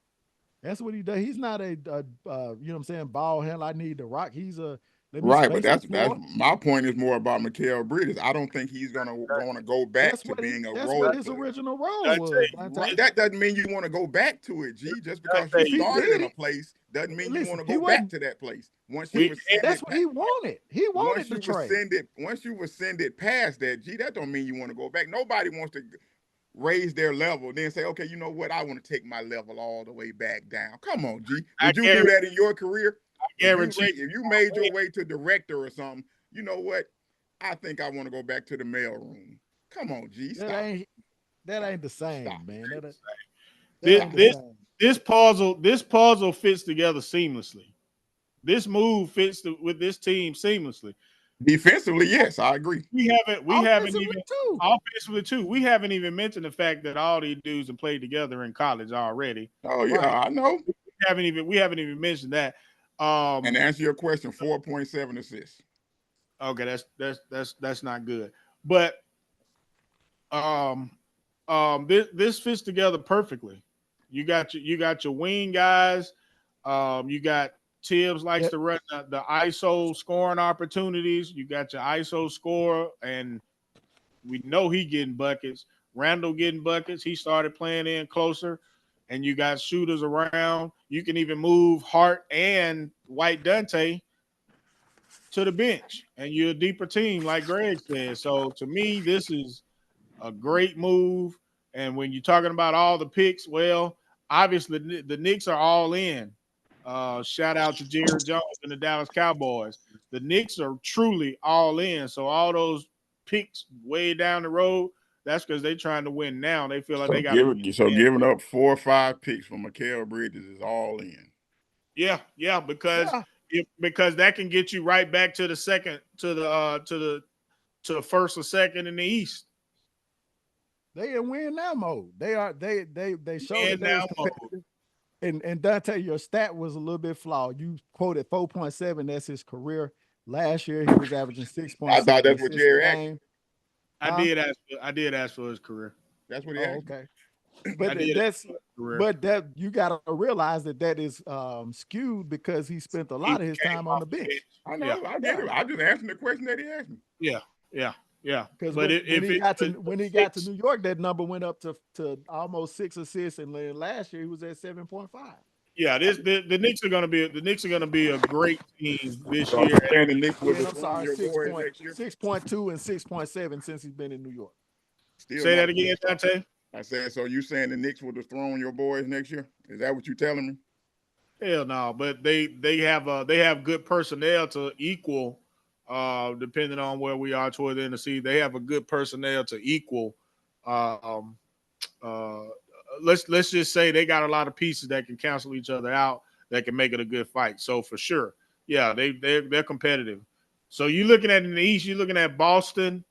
That's what he does. He's not you know what I'm saying, ball handle. I need the rock. He's a let me
Right, but
space the
that's
floor.
my point is more about Mikal Bridges. I don't think he's gonna go back to being a
That's what
role
his
player.
original role was,
Dante,
Dante.
Right, that doesn't mean you want to go back to it, G. Just because you
If he
started
did
in a
it,
place doesn't mean you
listen,
want to
he
go back
wasn't
to that place. Once you
we
that's
ascended,
what he wanted. He wanted the trade.
once you ascended past that, G, that don't mean you want to go back. Nobody wants to raise their level, then say, okay, you know what? I want to take my level all the way back down. Come on, G.
I
Would you do
guarantee,
that in your career?
guarantee
If you made your way to director or something, you know what? I think I want to go back to the mailroom. Come on, G.
That
Stop it.
ain't that
Stop
ain't the
it. Stop
same,
it.
man. That
this
ain't the
this
same.
this puzzle fits together seamlessly. This move fits with this team seamlessly.
Defensively, yes, I agree.
We haven't even
Offensively too.
offensively too. We haven't even mentioned the fact that all these dudes have played together in college already.
Oh yeah,
Right.
I know.
We haven't even mentioned that.
And to answer your question, 4.7 assists.
Okay, that's not good. But um this fits together perfectly. You got your wing guys. You got Tibbs likes
That
to run the ISO scoring opportunities. You got your ISO scorer, and we know he getting buckets. Randall getting buckets. He started playing in closer, and you got shooters around. You can even move Hart and White Dante to the bench, and you're a deeper team, like Greg said. So to me, this is a great move. And when you're talking about all the picks, well, obviously the Knicks are all in. Shout out to Jared Jones and the Dallas Cowboys. The Knicks are truly all in. So all those picks way down the road, that's because they're trying to win now. They feel like they got to win.
Giving up 4 or 5 picks for Mikal Bridges is all in.
Yeah, because
yeah,
because that can get you right back to the second to the first or second in the East.
they in win now mode. They showed
Win
that they
now
was
mode.
competitive. And Dante, your stat was a little bit flawed. You quoted 4.7. That's his career. Last year he was averaging
I thought
6.7
that's what
assists a
Jerry asked you.
game.
I
Huh?
did ask. I did ask for his career.
That's what he
Oh,
asked you.
okay.
I
But
did ask
that's
for his career.
but that you got to realize that is skewed because he spent a
He
lot of his
came
time on
off
the
the bench.
bench.
I
Yeah,
know. I get
Yeah,
it. I just answered the question that he asked me.
yeah, yeah, yeah.
because
But
when
if
he
it
got to
was
when he got to
six,
New York, that number went up to almost 6 assists, and then last year he was at 7.5.
yeah, the Knicks are gonna be a great team this
So are
year.
you saying the Knicks will
And I'm
dethrone
sorry,
your boys next year?
6.2 and 6.7 since he's been in New York.
Still
Say
not
that
a good
again,
start.
Dante.
I said, so you saying the Knicks will dethrone your boys next year? Is that what you telling me?
Hell no, but they have good personnel to equal. Depending on where we are toward the end of the season, they have a good personnel to equal. Um, uh, let's just say they got a lot of pieces that can cancel each other out, that can make it a good fight. So for sure, yeah, they're competitive. So you looking at in the East, you're looking at Boston.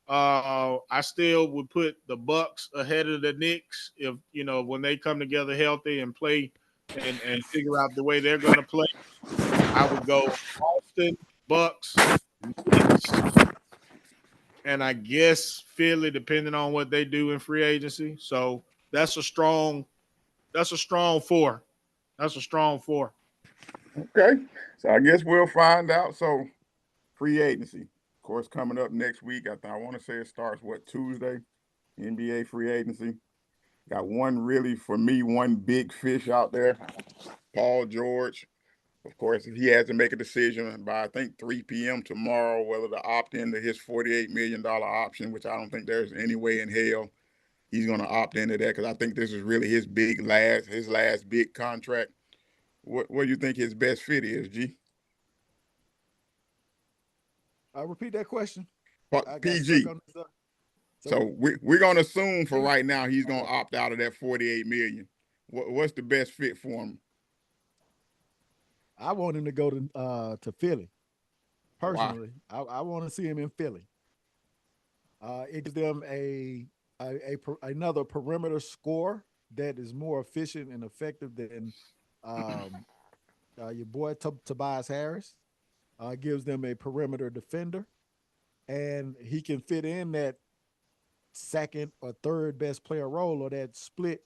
I still would put the Bucks ahead of the Knicks if when they come together healthy and play and figure out the way they're going to play. I would go Boston, Bucks, Knicks, and I guess Philly, depending on what they do in free agency. So that's a strong four. That's a strong four.
Okay. So I guess we'll find out. So free agency, of course, coming up next week. I want to say it starts Tuesday. NBA free agency. Got one really, for me, one big fish out there, Paul George. Of course, he has to make a decision by, I think, 3 p.m. tomorrow whether to opt into his $48 million option, which I don't think there's any way in hell he's going to opt into that, because I think this is really his last big contract. What do you think his best fit is, G?
I'll repeat that question. I got stuck
PG.
on this. So
So we're going to assume for
PG.
right now he's going to
Okay.
opt out of that 48 million. What's the best fit for him?
I want him to go to Philly.
Why?
Personally, I want to see him in Philly. It gives them another perimeter score that is more efficient and effective than um, your boy Tobias Harris. Gives them a perimeter defender, and he can fit in that second or third best player role, or that split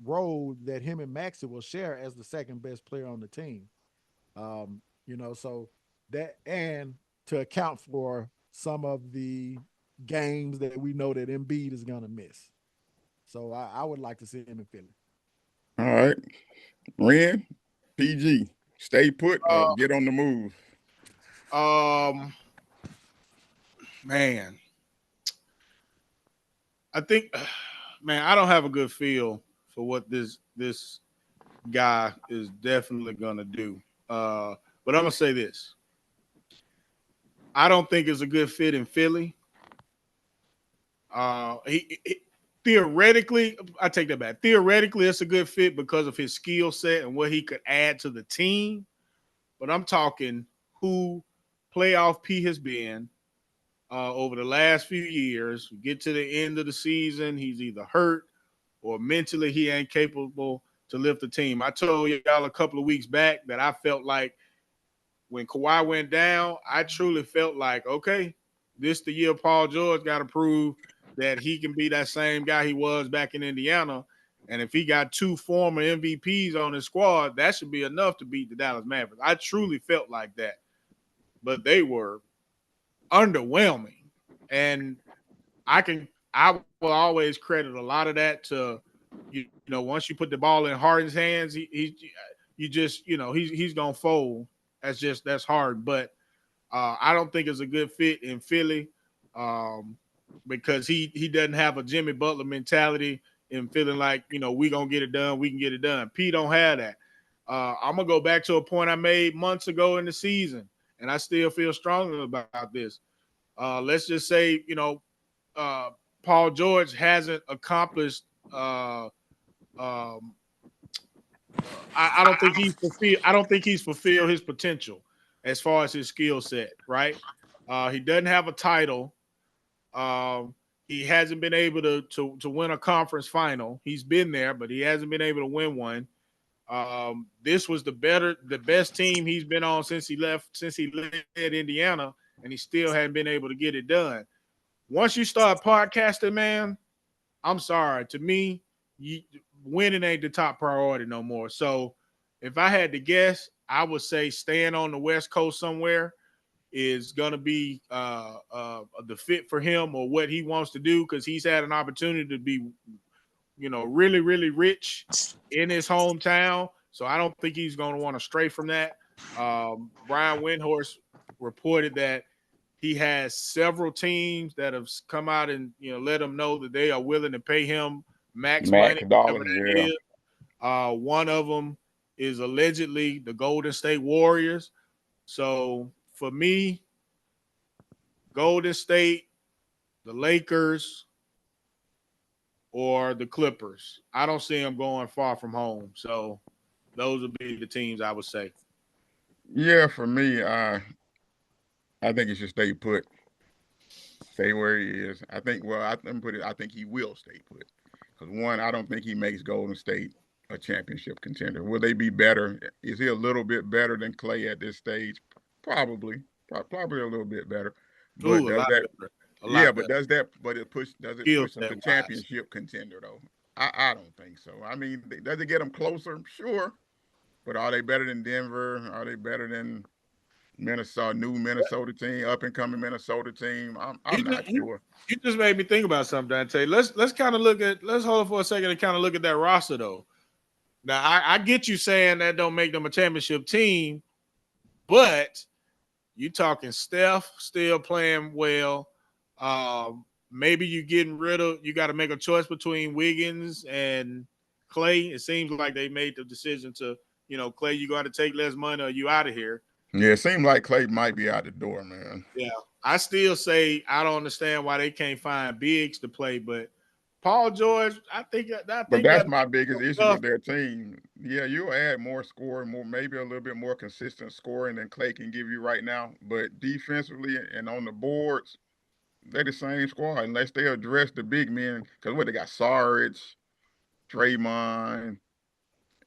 role that him and Maxi will share as the second best player on the team. So that, and to account for some of the games that we know that Embiid is gonna miss. So I would like to see him in Philly.
All right. Ren, PG, stay put or
Uh,
get on the move.
um, man, I think, man, I don't have a good feel for what this guy is definitely gonna do. But I'm gonna say this: I don't think it's a good fit in Philly. He theoretically, I take that back. Theoretically, it's a good fit because of his skill set and what he could add to the team. But I'm talking who playoff P has been over the last few years. Get to the end of the season, he's either hurt or mentally he ain't capable to lift the team. I told y'all a couple of weeks back that I felt like when Kawhi went down, I truly felt like, okay, this the year Paul George got to prove that he can be that same guy he was back in Indiana. And if he got two former MVPs on his squad, that should be enough to beat the Dallas Mavericks. I truly felt like that. But they were underwhelming. And I will always credit a lot of that to, once you put the ball in Harden's hands, he's gonna fold. That's hard. But I don't think it's a good fit in Philly, because he doesn't have a Jimmy Butler mentality and feeling like, we gonna get it done, we can get it done. P don't have that. I'm gonna go back to a point I made months ago in the season, and I still feel strongly about this. Let's just say, uh, Paul George hasn't accomplished. I don't think he's fulfilled. I don't think he's fulfilled his potential as far as his skill set. Right? He doesn't have a title. He hasn't been able to win a conference final. He's been there, but he hasn't been able to win one. This was the best team he's been on since he led Indiana, and he still hadn't been able to get it done. Once you start podcasting, man, I'm sorry. To me, winning ain't the top priority no more. So if I had to guess, I would say staying on the West Coast somewhere is going to be the fit for him or what he wants to do, because he's had an opportunity to be, really, really rich in his hometown. So I don't think he's going to want to stray from that. Brian Windhorst reported that he has several teams that have come out and let him know that they are willing to pay him max
Max
money, whatever
Dollar,
that
yeah.
is. One of them is allegedly the Golden State Warriors. So for me, Golden State, the Lakers, or the Clippers. I don't see him going far from home. So those would be the teams I would say.
Yeah, for me, I think he should stay put. Stay where he is. I think. Well, I think he will stay put. Because one, I don't think he makes Golden State a championship contender. Will they be better? Is he a little bit better than Clay at this stage? Probably. Probably a little bit better. But
Ooh, a
does
lot
that?
better. A
Yeah,
lot
but
better.
does it
Skill
push him
set
to
wise.
championship contender though? I don't think so. I mean, does it get them closer? Sure. But are they better than Denver? Are they better than New Minnesota team, up and coming Minnesota team. I'm
You
not
just,
sure.
you just made me think about something, Dante. Let's kind of let's hold it for a second and kind of look at that roster though. Now I get you saying that don't make them a championship team, but you talking Steph still playing well. Maybe you got to make a choice between Wiggins and Clay. It seems like they made the decision to, Clay, you got to take less money or you out of here.
Yeah, it seemed like Clay might be out the door, man.
Yeah. I still say I don't understand why they can't find bigs to play, but Paul George, I think
But that's
that
my biggest issue with their team. Yeah, you'll add more scoring, maybe a little bit more consistent scoring than Clay can give you right now. But defensively and on the boards, they're the same squad unless they address the big men. Because what they got, Sarge, Draymond,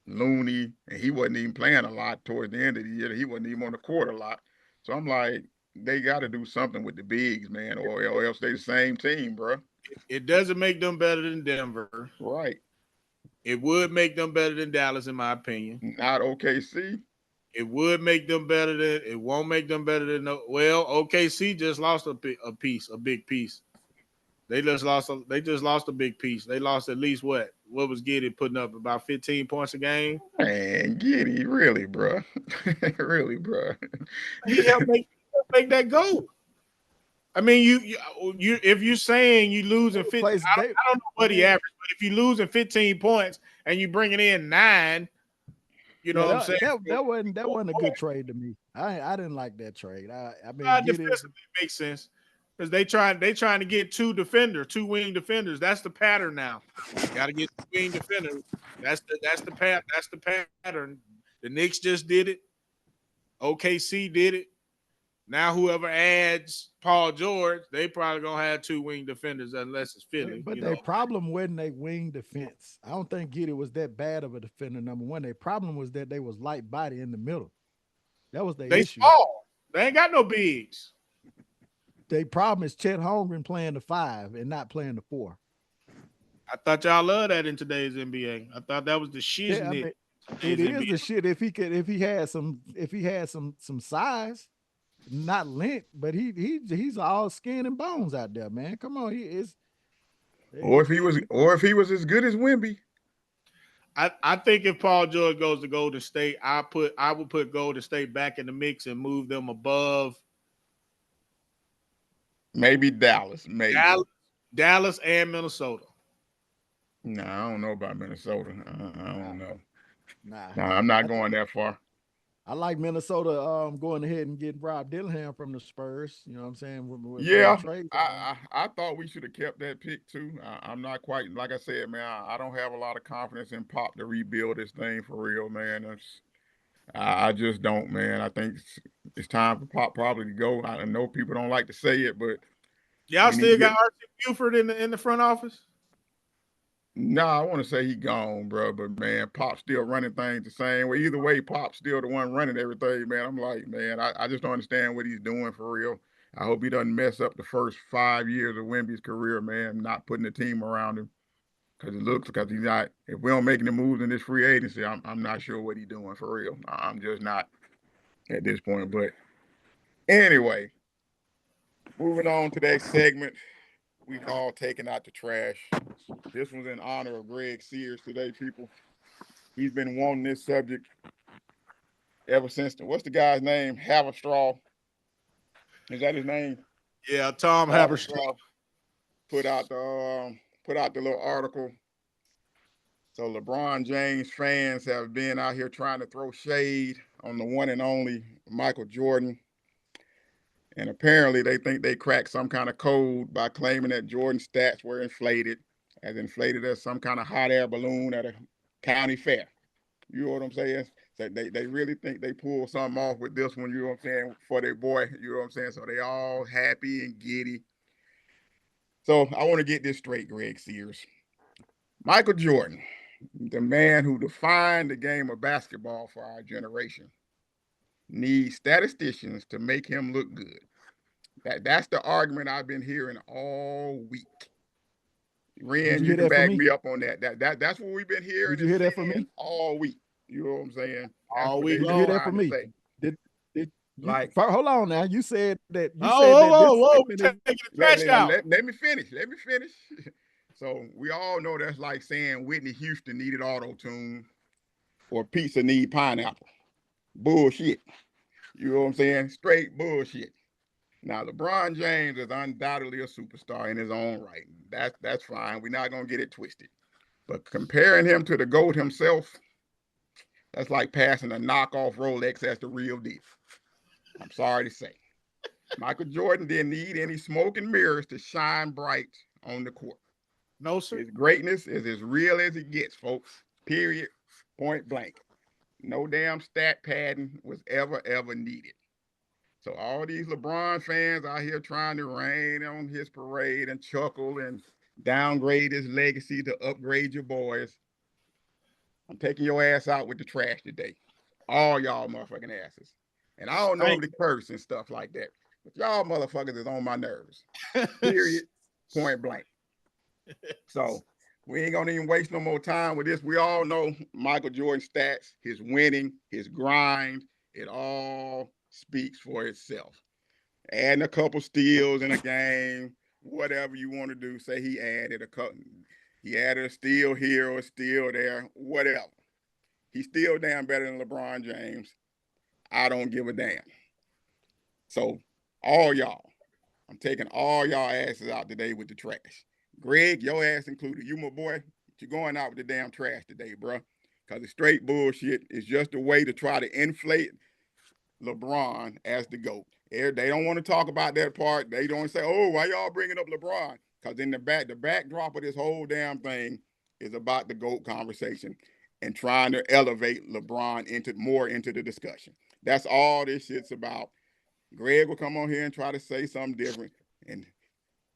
Looney, and he wasn't even playing a lot towards the end of the year. He wasn't even on the court a lot. So I'm like, they got to do something with the bigs, man, or else they the same team, bro.
It doesn't make them better than Denver.
Right.
It would make them better than Dallas, in my opinion.
Not OKC.
It would make them better than. It won't make them better than. OKC just lost a big piece. They just lost a big piece. They lost at least what? What was Giddey putting up about 15 points a game?
Man, Giddey, really, bro, really, bro.
He helped make that go. I mean, you if you're saying you losing 50, I don't know what he averaged, but if you losing 15 points and you bringing in 9, you know what I'm saying?
That wasn't a good trade to me. I didn't like that trade. I mean,
defensively it makes sense because they trying to get two wing defenders. That's the pattern now. Got to get two wing defenders. That's the pattern. The Knicks just did it. OKC did it. Now, whoever adds Paul George, they probably gonna have two wing defenders unless it's Philly.
But their problem wasn't their wing defense. I don't think Giddey was that bad of a defender. Number one, their problem was that they was light body in the middle. That was their issue.
Small. They ain't got no bigs.
Their problem is Chet Holmgren playing the 5 and not playing the 4.
I thought y'all loved that in today's NBA. I thought that was the shiznit.
Yeah, I mean, it is NBA. The shit if he had some size. Not length, but he's all skin and bones out there, man. Come on, he is.
Or if he was as good as Wemby.
I think if Paul George goes to Golden State, I would put Golden State back in the mix and move them above.
Maybe Dallas,
Dallas and Minnesota.
No, I don't know about Minnesota. I don't know.
Nah,
I'm not going that far.
I like Minnesota going ahead and getting Rob Dillingham from the Spurs. You know what I'm saying?
I thought we should have kept that pick too. I'm not quite, like I said, man, I don't have a lot of confidence in Pop to rebuild this thing for real, man. I just don't, man. I think it's time for Pop probably to go. I know people don't like to say it, but
y'all still got R.C. Buford in the front office?
No, I want to say he gone, bro. But man, Pop's still running things the same way. Either way, Pop's still the one running everything, man. I'm like, man, I just don't understand what he's doing for real. I hope he doesn't mess up the first 5 years of Wemby's career, man, not putting the team around him. Because he's not, if we don't make any moves in this free agency, I'm not sure what he's doing for real. I'm just not at this point. But anyway, moving on to that segment we call taking out the trash. This was in honor of Greg Sears today, people. He's been wanting this subject ever since. What's the guy's name? Haverstraw. Is that his name?
Yeah, Tom Haverstraw.
Put out the little article. So LeBron James fans have been out here trying to throw shade on the one and only Michael Jordan. And apparently they think they cracked some kind of code by claiming that Jordan's stats were inflated as some kind of hot air balloon at a county fair. You know what I'm saying? So they really think they pulled something off with this one, you know what I'm saying, for their boy, you know what I'm saying? So they all happy and giddy. So I want to get this straight, Greg Sears. Michael Jordan, the man who defined the game of basketball for our generation, needs statisticians to make him look good. That's the argument I've been hearing all week. Ren, you can back me up on that. That's what we've been hearing.
Did you hear that from me
all week? You know what I'm saying?
All week. Did you hear that from me?
Like,
hold on now. You said that this
Whoa,
statement is
taking the trash out.
let me finish. Let me finish. So we all know that's like saying Whitney Houston needed auto tune or pizza need pineapple. Bullshit. You know what I'm saying? Straight bullshit. Now LeBron James is undoubtedly a superstar in his own right. That's fine. We're not gonna get it twisted. But comparing him to the GOAT himself, that's like passing a knockoff Rolex as the real deal. I'm sorry to say. Michael Jordan didn't need any smoke and mirrors to shine bright on the court.
No, sir.
His greatness is as real as it gets, folks. Period. Point blank. No damn stat padding was ever needed. So all these LeBron fans out here trying to rain on his parade and chuckle and downgrade his legacy to upgrade your boys. I'm taking your ass out with the trash today. All y'all motherfucking asses. And I don't know if the curse and stuff like that. But y'all motherfuckers is on my nerves. Period. Point blank. So we ain't gonna even waste no more time with this. We all know Michael Jordan's stats, his winning, his grind, it all speaks for itself. Adding a couple steals in a game, whatever you want to do. Say he added a steal here or a steal there, whatever. He's still damn better than LeBron James. I don't give a damn. So all y'all, I'm taking all y'all asses out today with the trash. Greg, your ass included. You my boy. You're going out with the damn trash today, bro. Because it's straight bullshit. It's just a way to try to inflate LeBron as the GOAT. They don't want to talk about that part. They don't say, oh, why y'all bringing up LeBron? Because in the backdrop of this whole damn thing is about the GOAT conversation and trying to elevate LeBron into the discussion. That's all this shit's about. Greg will come on here and try to say something different. And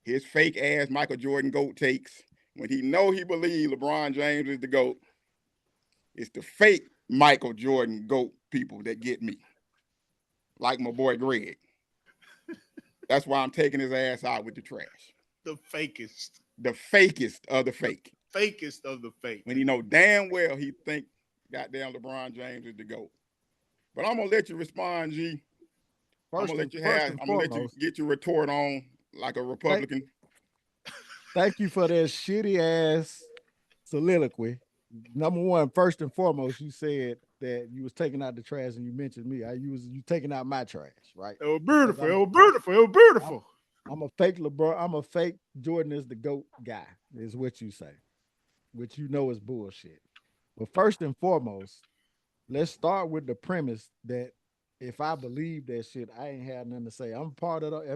his fake ass Michael Jordan GOAT takes, when he know he believe LeBron James is the GOAT, it's the fake Michael Jordan GOAT people that get me. Like my boy Greg. That's why I'm taking his ass out with the trash.
The fakest.
The fakest of the fake.
Fakest of the fake.
When you know damn well he think goddamn LeBron James is the GOAT. But I'm gonna let you respond, G. I'm gonna let you get your retort on like a Republican.
Thank you for that shitty ass soliloquy. Number one, first and foremost, you said that you was taking out the trash and you mentioned me. You taking out my trash, right?
It was beautiful. It was beautiful. It was beautiful.
I'm a fake LeBron. I'm a fake Jordan is the GOAT guy, is what you say, which you know is bullshit. But first and foremost, let's start with the premise that if I believe that shit, I ain't had nothing to say. Am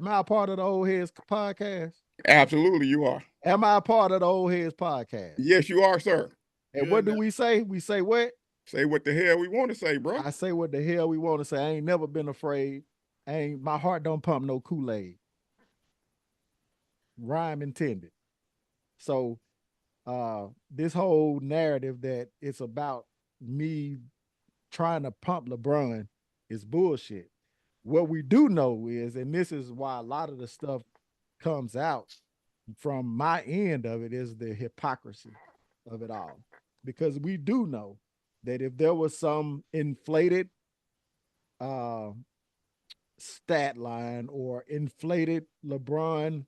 I a part of the Old Heads podcast?
Absolutely, you are.
Am I a part of the Old Heads podcast?
Yes, you are, sir.
And what do we say? We say what?
Say what the hell we want to say, bro.
I say what the hell we want to say. I ain't never been afraid. My heart don't pump no Kool-Aid. Rhyme intended. So this whole narrative that it's about me trying to pump LeBron is bullshit. What we do know is, and this is why a lot of the stuff comes out from my end of it, is the hypocrisy of it all. Because we do know that if there was some inflated stat line or inflated LeBron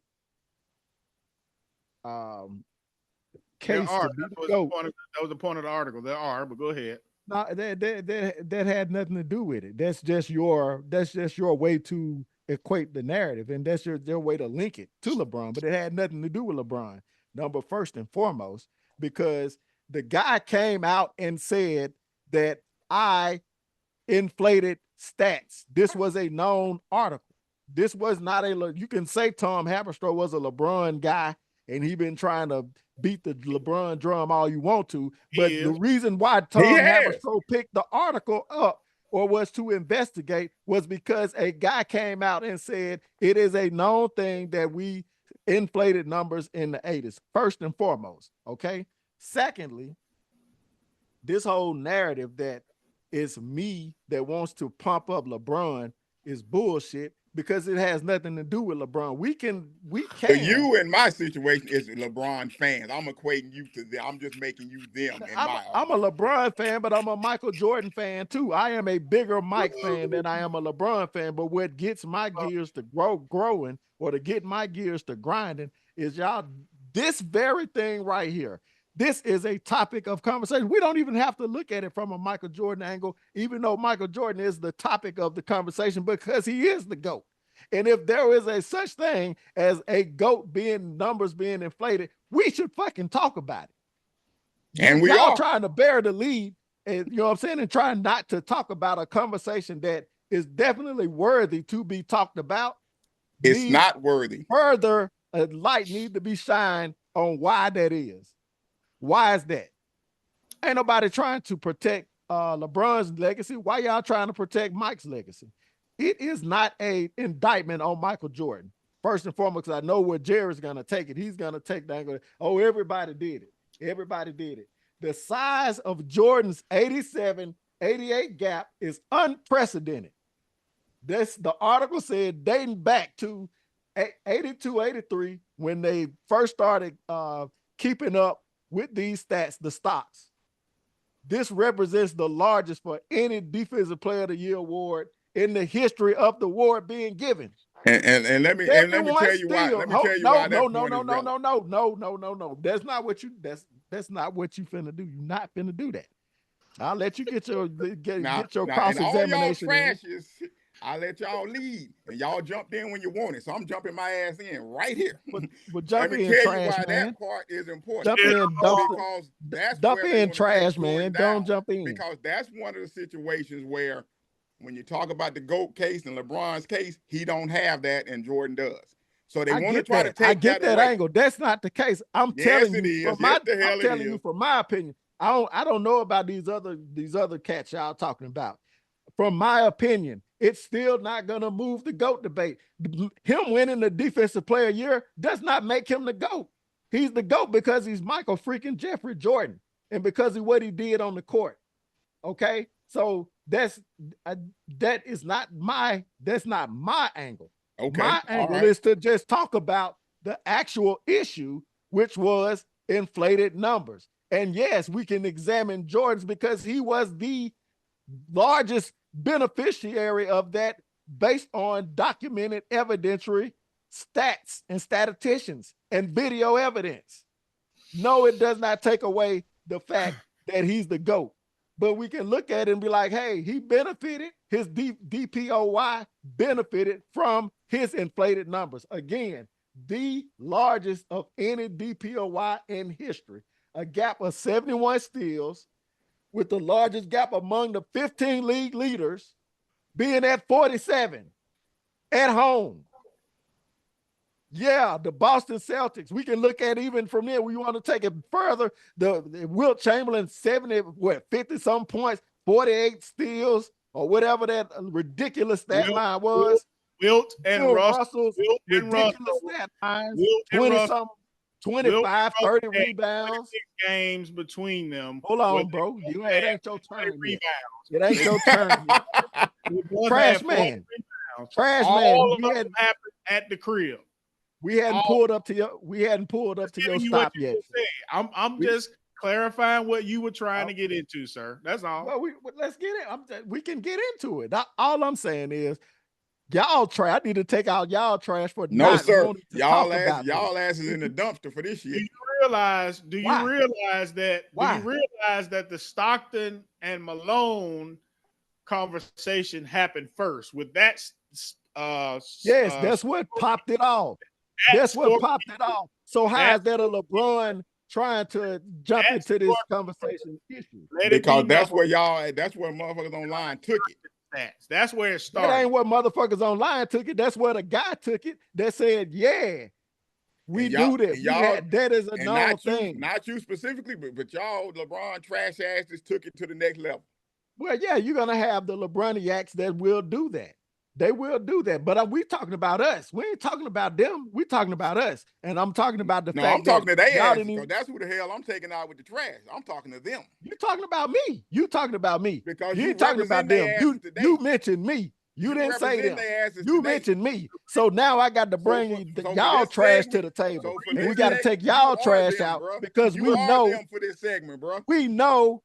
case to be the GOAT.
That was the point of the article. There are, but go ahead.
No, that had nothing to do with it. That's just your way to equate the narrative, and that's your way to link it to LeBron. But it had nothing to do with LeBron. First and foremost, because the guy came out and said that I inflated stats. This was a known article. This was not you can say Tom Haberstroh was a LeBron guy and he been trying to beat the LeBron drum all you want to. But the reason why Tom Haberstroh picked the article up or was to investigate was because a guy came out and said it is a known thing that we inflated numbers in the 80s, first and foremost. Okay. Secondly, this whole narrative that it's me that wants to pump up LeBron is bullshit, because it has nothing to do with LeBron. We can.
So you in my situation is LeBron fans. I'm equating you to them. I'm just making you them in my
I'm a LeBron fan, but I'm a Michael Jordan fan too. I am a bigger Mike fan than I am a LeBron fan. But what gets my gears to growing, or to get my gears to grinding, is y'all this very thing right here. This is a topic of conversation. We don't even have to look at it from a Michael Jordan angle, even though Michael Jordan is the topic of the conversation because he is the GOAT. And if there is a such thing as a GOAT numbers being inflated, we should fucking talk about it.
And we
y'all
are
trying to bear the lead, and you know what I'm saying, and trying not to talk about a conversation that is definitely worthy to be talked about.
It's not worthy.
Further, a light need to be shined on why that is. Why is that? Ain't nobody trying to protect LeBron's legacy. Why y'all trying to protect Mike's legacy? It is not a indictment on Michael Jordan. First and foremost, because I know where Jerry's going to take it. He's going to take that. Oh, everybody did it. Everybody did it. The size of Jordan's 87, 88 gap is unprecedented. The article said dating back to 82, 83, when they first started keeping up with these stats, the stocks. This represents the largest for any Defensive Player of the Year award in the history of the award being given.
And let me tell you why. Let me tell you why.
No. That's not what you finna do. You're not finna do that. I'll let you get your cross-examination.
I'll let y'all lead, and y'all jumped in when you want it. So I'm jumping my ass in right here.
But jump
Let me
in,
tell
trash,
you why
man.
that part is important.
Jump in,
because that's
dump
where
in, trash, man. Don't jump in.
Because that's one of the situations where, when you talk about the GOAT case and LeBron's case, he don't have that, and Jordan does. So they want to try to take that away.
Angle. That's not the case. I'm telling you from my opinion. I don't know about these other cats y'all talking about. From my opinion, it's still not going to move the GOAT debate. Him winning the Defensive Player of the Year does not make him the GOAT. He's the GOAT because he's Michael freaking Jeffrey Jordan, and because of what he did on the court. Okay, so that's not my angle.
Okay,
my angle is to just talk about the actual issue, which was inflated numbers. And yes, we can examine Jordan's because he was the largest beneficiary of that based on documented evidentiary stats and statisticians and video evidence. No, it does not take away the fact that he's the GOAT. But we can look at it and be like, hey, he benefited, his DPOY benefited from his inflated numbers. Again, the largest of any DPOY in history. A gap of 71 steals, with the largest gap among the 15 league leaders being at 47 at home. Yeah, the Boston Celtics. We can look at even from there. We want to take it further. The Wilt Chamberlain 50 some points, 48 steals, or whatever that ridiculous stat line was.
Wilt and Russell's
ridiculous stat lines. 20 some 25, 30 rebounds.
Games between them.
Hold on, bro. It ain't your turn. It ain't your turn. Trash man. Trash man.
All of them happened at the crib.
We hadn't pulled up to your stop yet.
I'm just clarifying what you were trying to get into, sir. That's all.
Well, let's get it. We can get into it. All I'm saying is, y'all trash. I need to take out y'all trash for
no, sir. Y'all ass is in the dumpster for this shit.
Do you realize that the Stockton and Malone conversation happened first with that?
That's what popped it off. That's what popped it off. So how is that a LeBron trying to jump into this conversation issue?
Because that's where motherfuckers online took it.
That's where it started.
That ain't what motherfuckers online took it. That's where the guy took it that said, yeah, we do this. That is a known thing.
Not you specifically, but y'all LeBron trash asses took it to the next level.
Well, yeah, you're going to have the LeBroniacs that will do that. They will do that. But we talking about us. We ain't talking about them. We talking about us. And I'm talking about the fact
I'm talking to their asses, because that's who the hell I'm taking out with the trash. I'm talking to them.
You talking about me. You talking about me.
Because
you ain't talking about them. You mentioned me. You didn't say
represent
them.
their asses
You
today.
mentioned me. So now I got to bring
for
y'all
this
trash
segment,
to the table.
so for
And
this
we got to
segment,
take y'all
you are
trash
them,
out
bro.
because
You
we
are
know
them for this segment, bro.
we know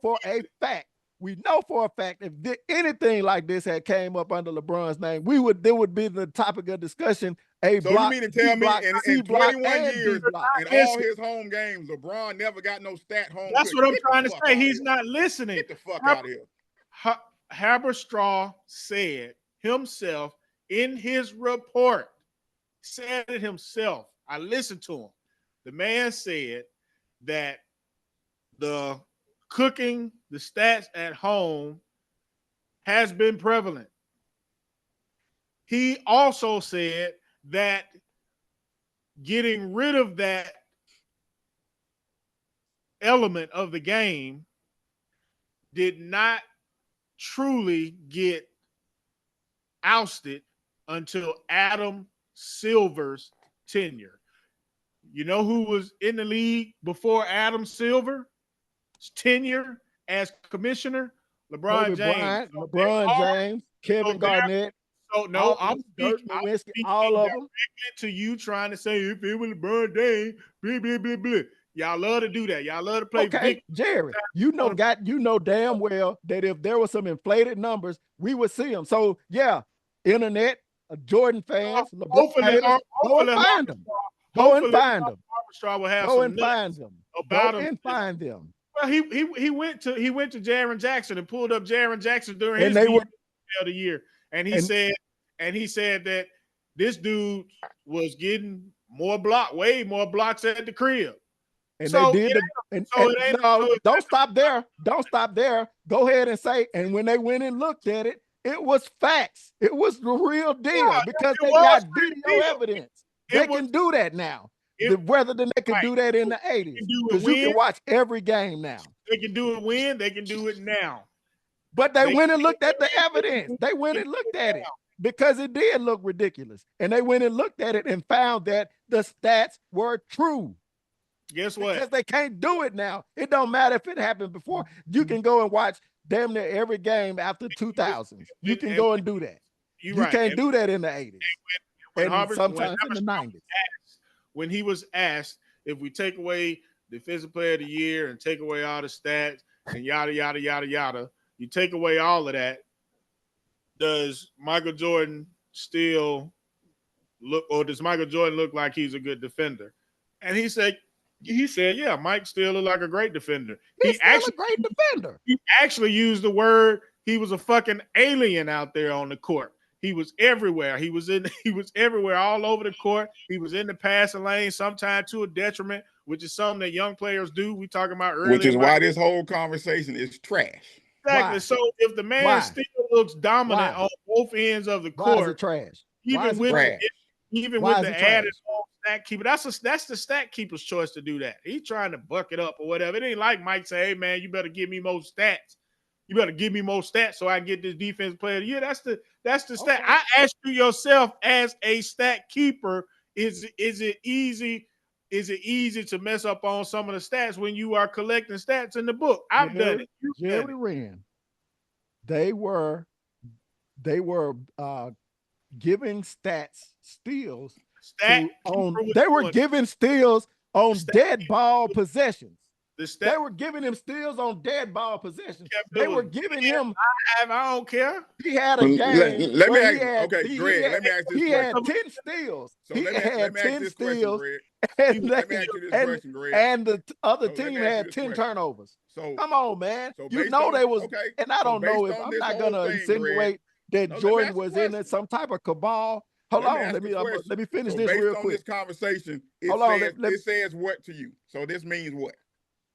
for a fact. We know for a fact if anything like this had came up under LeBron's name, there would be the topic of discussion. A
So
block,
you mean to
B
tell me
block, C
in
block,
21
and D
years,
block.
in all his home games, LeBron never got no stat home
That's
cook?
what I'm
Get
trying
the
to
fuck
say.
out of
He's
here.
not listening.
Get the fuck out of here.
Haberstraw said himself in his report, said it himself. I listened to him. The man said that the cooking, the stats at home has been prevalent. He also said that getting rid of that element of the game did not truly get ousted until Adam Silver's tenure. You know who was in the league before Adam Silver's tenure as commissioner? LeBron
Kobe
James.
Bryant, LeBron James, Kevin Garnett.
So no, I'm
Dirk
speaking
Nowitzki, all of them.
to you trying to say if it was LeBron James, blah, blah, blah, blah. Y'all love to do that. Y'all love to play victim.
Jerry, you know damn well that if there were some inflated numbers, we would see them. So yeah, internet, Jordan fans, LeBron haters, go and find them. Go and find them. Go and find them. Go and find them.
Well, he went to Jaren Jackson and pulled up Jaren Jackson during his of the year, and he said that this dude was getting way more blocks at the crib.
And
so
they did don't stop there. Don't stop there. Go ahead and say, and when they went and looked at it, it was facts. It was the real deal because they got video evidence. They can do that now. Rather than they could do that in the 80s. Because you can watch every game now.
They can do it when, they can do it now.
But they went and looked at the evidence. They went and looked at it because it did look ridiculous. And they went and looked at it and found that the stats were true.
Guess what?
Because they can't do it now. It don't matter if it happened before. You can go and watch damn near every game after 2000. You can go and do that. You can't do that in the 80s. And sometimes in the 90s.
When he was asked if we take away Defensive Player of the Year and take away all the stats and yada, yada, yada, yada, you take away all of that, does Michael Jordan still look, or does Michael Jordan look like he's a good defender? And he said, yeah, Mike still looked like a great defender.
He's still a great defender.
He actually used the word, he was a fucking alien out there on the court. He was everywhere. He was everywhere, all over the court. He was in the passing lane, sometimes to a detriment, which is something that young players do. We talking about earlier.
Which is why this whole conversation is trash.
Exactly. Why? So if the man still looks dominant on both ends of the court,
why is it trash?
Even with the added stat keeper, that's the stat keeper's choice to do that. He's trying to buck it up or whatever. It ain't like Mike say, "Hey man, you better give me more stats. You better give me more stats so I can get this defensive player of the year." That's the stat. I asked you yourself as a stat keeper, is it easy to mess up on some of the stats when you are collecting stats in the book? I've done it.
Jerry Wren. They were giving steals. They were giving steals on dead ball possessions. They were giving him steals on dead ball possessions. They were giving him.
I don't care.
He had a game.
Let me ask. Greg. Let me ask this question.
He had 10 steals.
So let me ask this question, Greg. Let me ask you this question, Greg.
And the other team had 10 turnovers. So come on, man. You know they was. And I don't know if I'm not gonna insinuate that Jordan was in some type of cabal. Hold on, let me finish this real quick.
Based on this conversation, it says what to you? So this means what?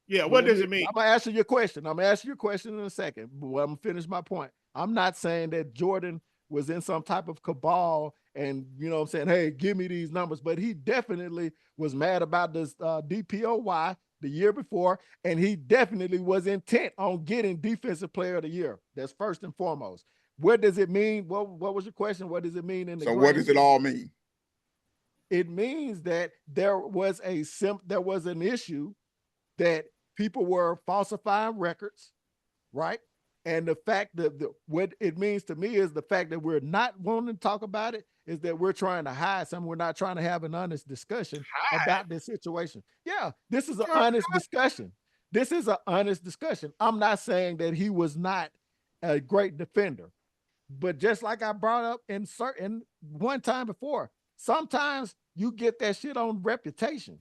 Yeah, what does it mean?
I'm gonna answer your question. I'm gonna ask you a question in a second, but I'm gonna finish my point. I'm not saying that Jordan was in some type of cabal and I'm saying, hey, give me these numbers, but he definitely was mad about this DPOY the year before, and he definitely was intent on getting Defensive Player of the Year. That's first and foremost. What does it mean? What was your question? What does it mean in the
So what does it all mean?
It means that there was an issue that people were falsifying records, right? And the fact that what it means to me is the fact that we're not wanting to talk about it is that we're trying to hide something. We're not trying to have an honest discussion about this situation. Yeah, this is an honest discussion. This is an honest discussion. I'm not saying that he was not a great defender, but just like I brought up in certain one time before, sometimes you get that shit on reputation.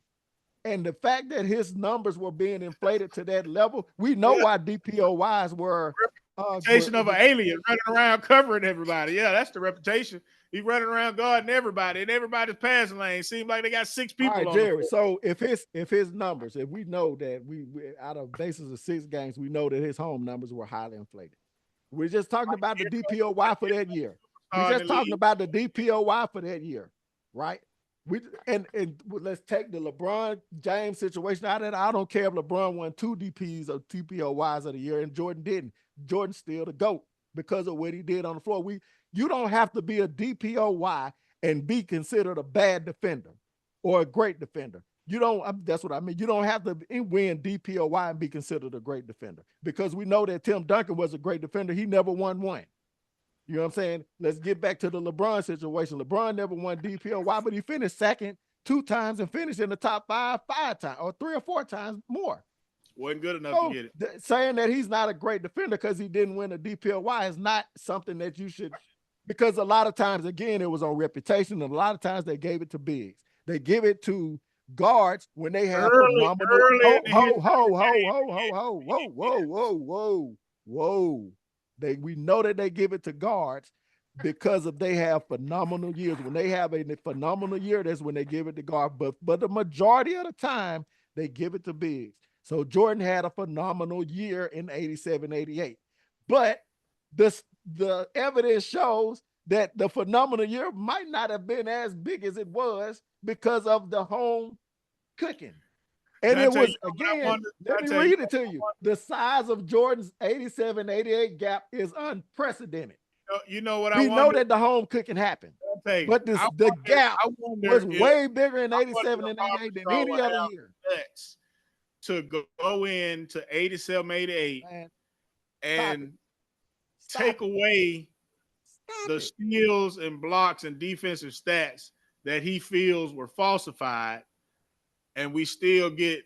And the fact that his numbers were being inflated to that level, we know why DPOYs were
reputation of an alien running around covering everybody. Yeah, that's the reputation. He's running around guarding everybody, and everybody's passing lane. Seems like they got 6 people.
All right,
on
Jerry.
the
So if his numbers, if we know that we out of basis of 6 games, we know that his home numbers were highly inflated. We're just talking about the DPOY for that year. We're just talking about the DPOY for that year, right? We and let's take the LeBron James situation out of it. I don't care if LeBron won 2 DPs or TPOYs of the year and Jordan didn't. Jordan's still the GOAT because of what he did on the floor. You don't have to be a DPOY and be considered a bad defender or a great defender. You don't, that's what I mean. You don't have to win DPOY and be considered a great defender because we know that Tim Duncan was a great defender. He never won one. You know what I'm saying? Let's get back to the LeBron situation. LeBron never won DPOY, but he finished second 2 times and finished in the top 5 times or 3 or 4 times more.
Wasn't good enough to get
it. Saying that he's not a great defender because he didn't win a DPOY is not something that you should, because a lot of times, again, it was on reputation, and a lot of times they gave it to bigs. They give it to guards when they have phenomenal. Whoa. We know that they give it to guards because of they have phenomenal years. When they have a phenomenal year, that's when they give it to guard. But the majority of the time, they give it to bigs. So Jordan had a phenomenal year in 87, 88. But the evidence shows that the phenomenal year might not have been as big as it was because of the home cooking. And it was, again, let me read it to you. The size of Jordan's 87, 88 gap is unprecedented.
You know what
we know that the home cooking happened. But the gap was way bigger in 87 and 88 than any other year.
To go into 87, 88 and take away the steals and blocks and defensive stats that he feels were falsified, and we still take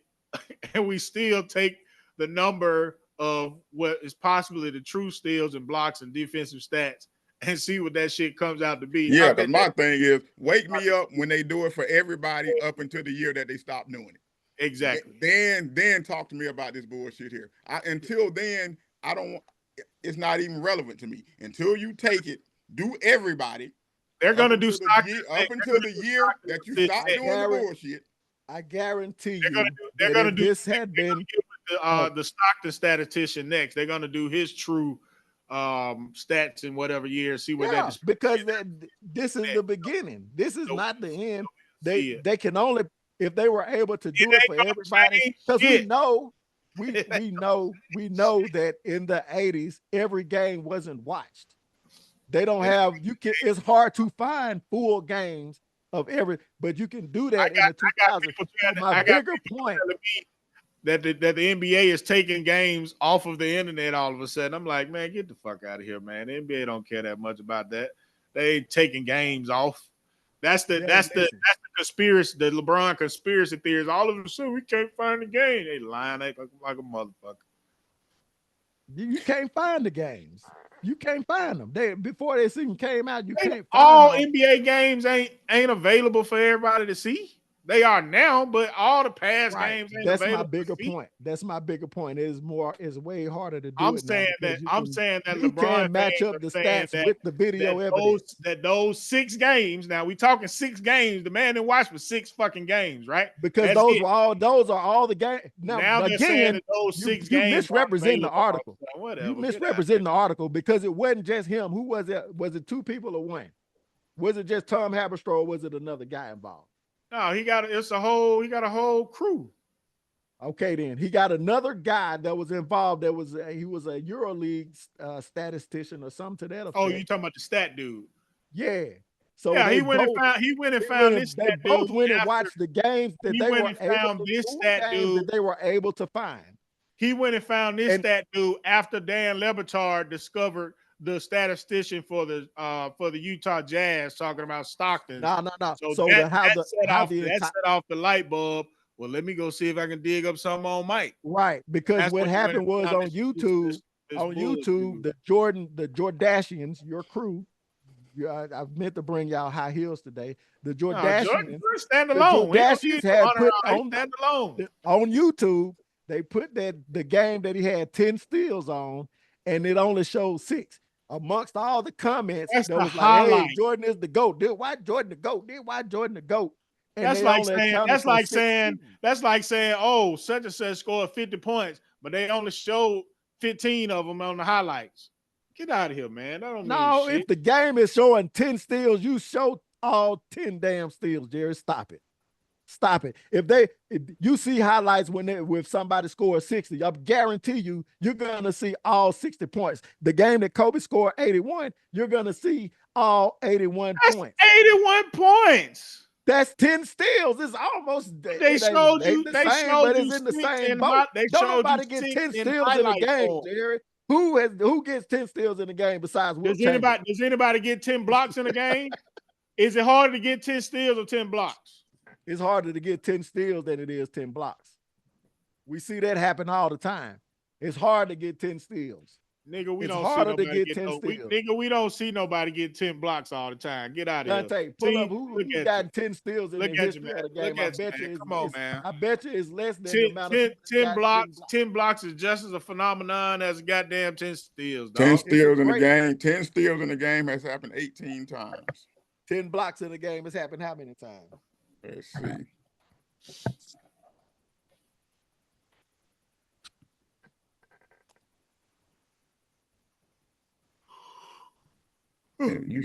the number of what is possibly the true steals and blocks and defensive stats and see what that shit comes out to be.
Yeah, because my thing is, wake me up when they do it for everybody up until the year that they stop doing it.
Exactly.
Then talk to me about this bullshit here. Until then, I don't. It's not even relevant to me. Until you take it, do everybody.
They're gonna do
up until the year that you stop doing the bullshit.
I guarantee you,
they're gonna do
this had been
the Stockton statistician next. They're gonna do his true stats in whatever year. See what that is,
because this is the beginning. This is not the end. They can only, if they were able to do it for everybody, because we know that in the 80s every game wasn't watched. They don't have, it's hard to find full games of every, but you can do that in the 2000s. My bigger point
that the NBA is taking games off of the internet all of a sudden. I'm like, man, get the fuck out of here, man. The NBA don't care that much about that. They ain't taking games off. That's the conspiracy, the LeBron conspiracy theories. All of a sudden, we can't find the game. They lying like a motherfucker.
You can't find the games. You can't find them. Before they even came out, you can't find
all
them.
NBA games ain't available for everybody to see. They are now, but all the past games ain't
That's
available.
my bigger point. That's my bigger point. It's way harder to do.
I'm saying that
you
LeBron
can match up the stats with the video evidence.
Those 6 games. Now we talking 6 games. The man didn't watch for 6 fucking games, right?
Because those are all the games. Now again,
those 6
you
games
misrepresent the article.
Whatever,
you misrepresent the article because it wasn't just him. Who was it? Was it 2 people or 1? Was it just Tom Haberstroh or was it another guy involved?
No, he got a whole crew.
Okay, then he got another guy that was involved. He was a EuroLeague statistician or something to that effect.
Oh, you talking about the stat dude?
Yeah. So
yeah, he went and found this.
They both went and watched the games that they were able to find.
He went and found this stat dude after Dan Lebatard discovered the statistician for the Utah Jazz talking about Stockton.
No.
So that set off the light bulb. Well, let me go see if I can dig up something on Mike.
Right, because
That's
what happened was on YouTube,
dude.
the Jordashians, your crew. I meant to bring y'all high heels today. The Jordashians,
stand alone.
The Jordashians had put
stand alone
on YouTube. They put the game that he had 10 steals on, and it only showed 6. Amongst all the comments, there was like, "Hey, Jordan is the GOAT. Why Jordan the GOAT? Why Jordan the GOAT?" And
that's like saying, oh, such and such scored 50 points, but they only showed 15 of them on the highlights. Get out of here, man. That don't mean shit.
If the game is showing 10 steals, you show all 10 damn steals, Jerry. Stop it. Stop it. If you see highlights when somebody scores 60, I guarantee you're gonna see all 60 points. The game that Kobe scored 81, you're gonna see all 81 points.
81 points.
That's 10 steals. It's almost
they showed you
the same, but it's in the same boat. Don't nobody get 10 steals in a game, Jerry. Who gets 10 steals in a game besides Will Chamberlain?
Does anybody get 10 blocks in a game? Is it harder to get 10 steals or 10 blocks?
It's harder to get 10 steals than it is 10 blocks. We see that happen all the time. It's hard to get 10 steals.
Nigga, we don't see nobody get 10 blocks all the time. Get out of here.
Pull up who got 10 steals in the history of the game. I bet you it's less than the amount of
10 blocks. 10 blocks is just as a phenomenon as a goddamn 10 steals. Dog.
10 steals in the game. 10 steals in the game has happened 18 times.
10 blocks in the game has happened how many times?
Let's see.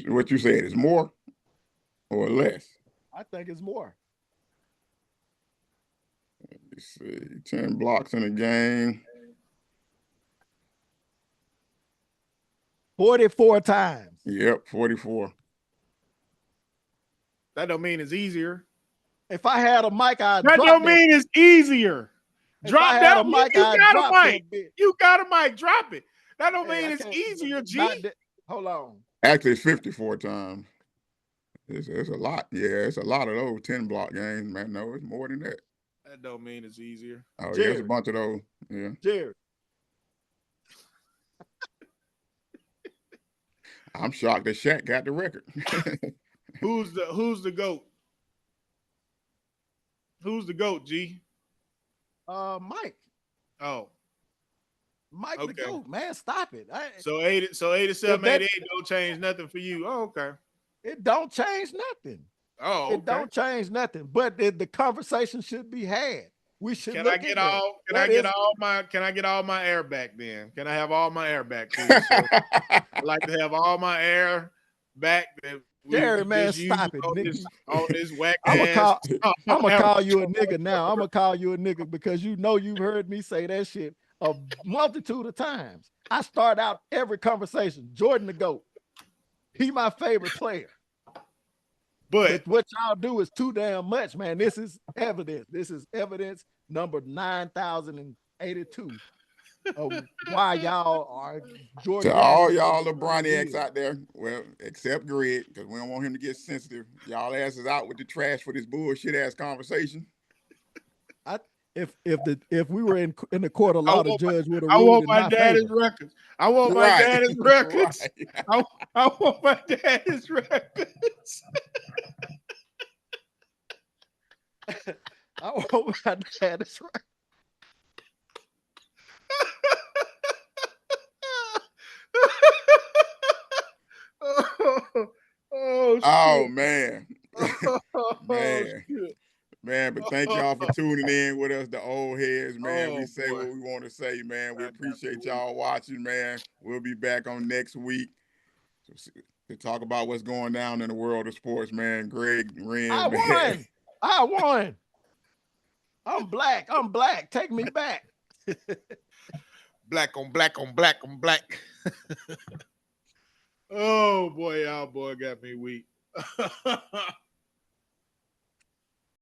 What you said is more or less?
I think it's more.
Let's see. 10 blocks in a game.
44 times.
Yep, 44.
That don't mean it's easier.
If I had a mic, I'd
that don't mean it's easier. Drop that mic. You got a mic. Drop it. That don't mean it's easier, G.
Hold on.
Actually, it's 54 times. It's a lot. Yeah, it's a lot of those 10 block games, man. No, it's more than that.
That don't mean it's easier.
Oh, yeah, it's a bunch of those. Yeah.
Jerry.
I'm shocked that Shaq got the record.
Who's the GOAT? Who's the GOAT, G?
Mike.
Oh.
Mike the GOAT, man. Stop it.
So 87, 88 don't change nothing for you. Oh, okay.
It don't change nothing.
Oh, okay.
It don't change nothing. But the conversation should be had. We should
Can I get all my air back then? Can I have all my air back, please? I'd like to have all my air back.
Jerry, man, stop it.
All this whack
I'm gonna call you a nigga now. I'm gonna call you a nigga because you've heard me say that shit a multitude of times. I start out every conversation, Jordan the GOAT. He my favorite player. But what y'all do is too damn much, man. This is evidence. This is evidence number 9,082 of why y'all are Jordan.
To all y'all the Bronny X out there, well, except Greg, because we don't want him to get sensitive. Y'all asses out with the trash for this bullshit ass conversation.
If we were in the court, a lot of judge would have.
I want my daddy's records. I want my daddy's records. I want my daddy's records.
I want my daddy's records.
Oh man. Man, but thank y'all for tuning in with us, the old heads, man. We say what we want to say, man. We appreciate y'all watching, man. We'll be back on next week to talk about what's going down in the world of sports, man. Greg, Ren,
I won. I'm black. Take me back.
Black on black on black on black. Oh boy, y'all boy got me weak.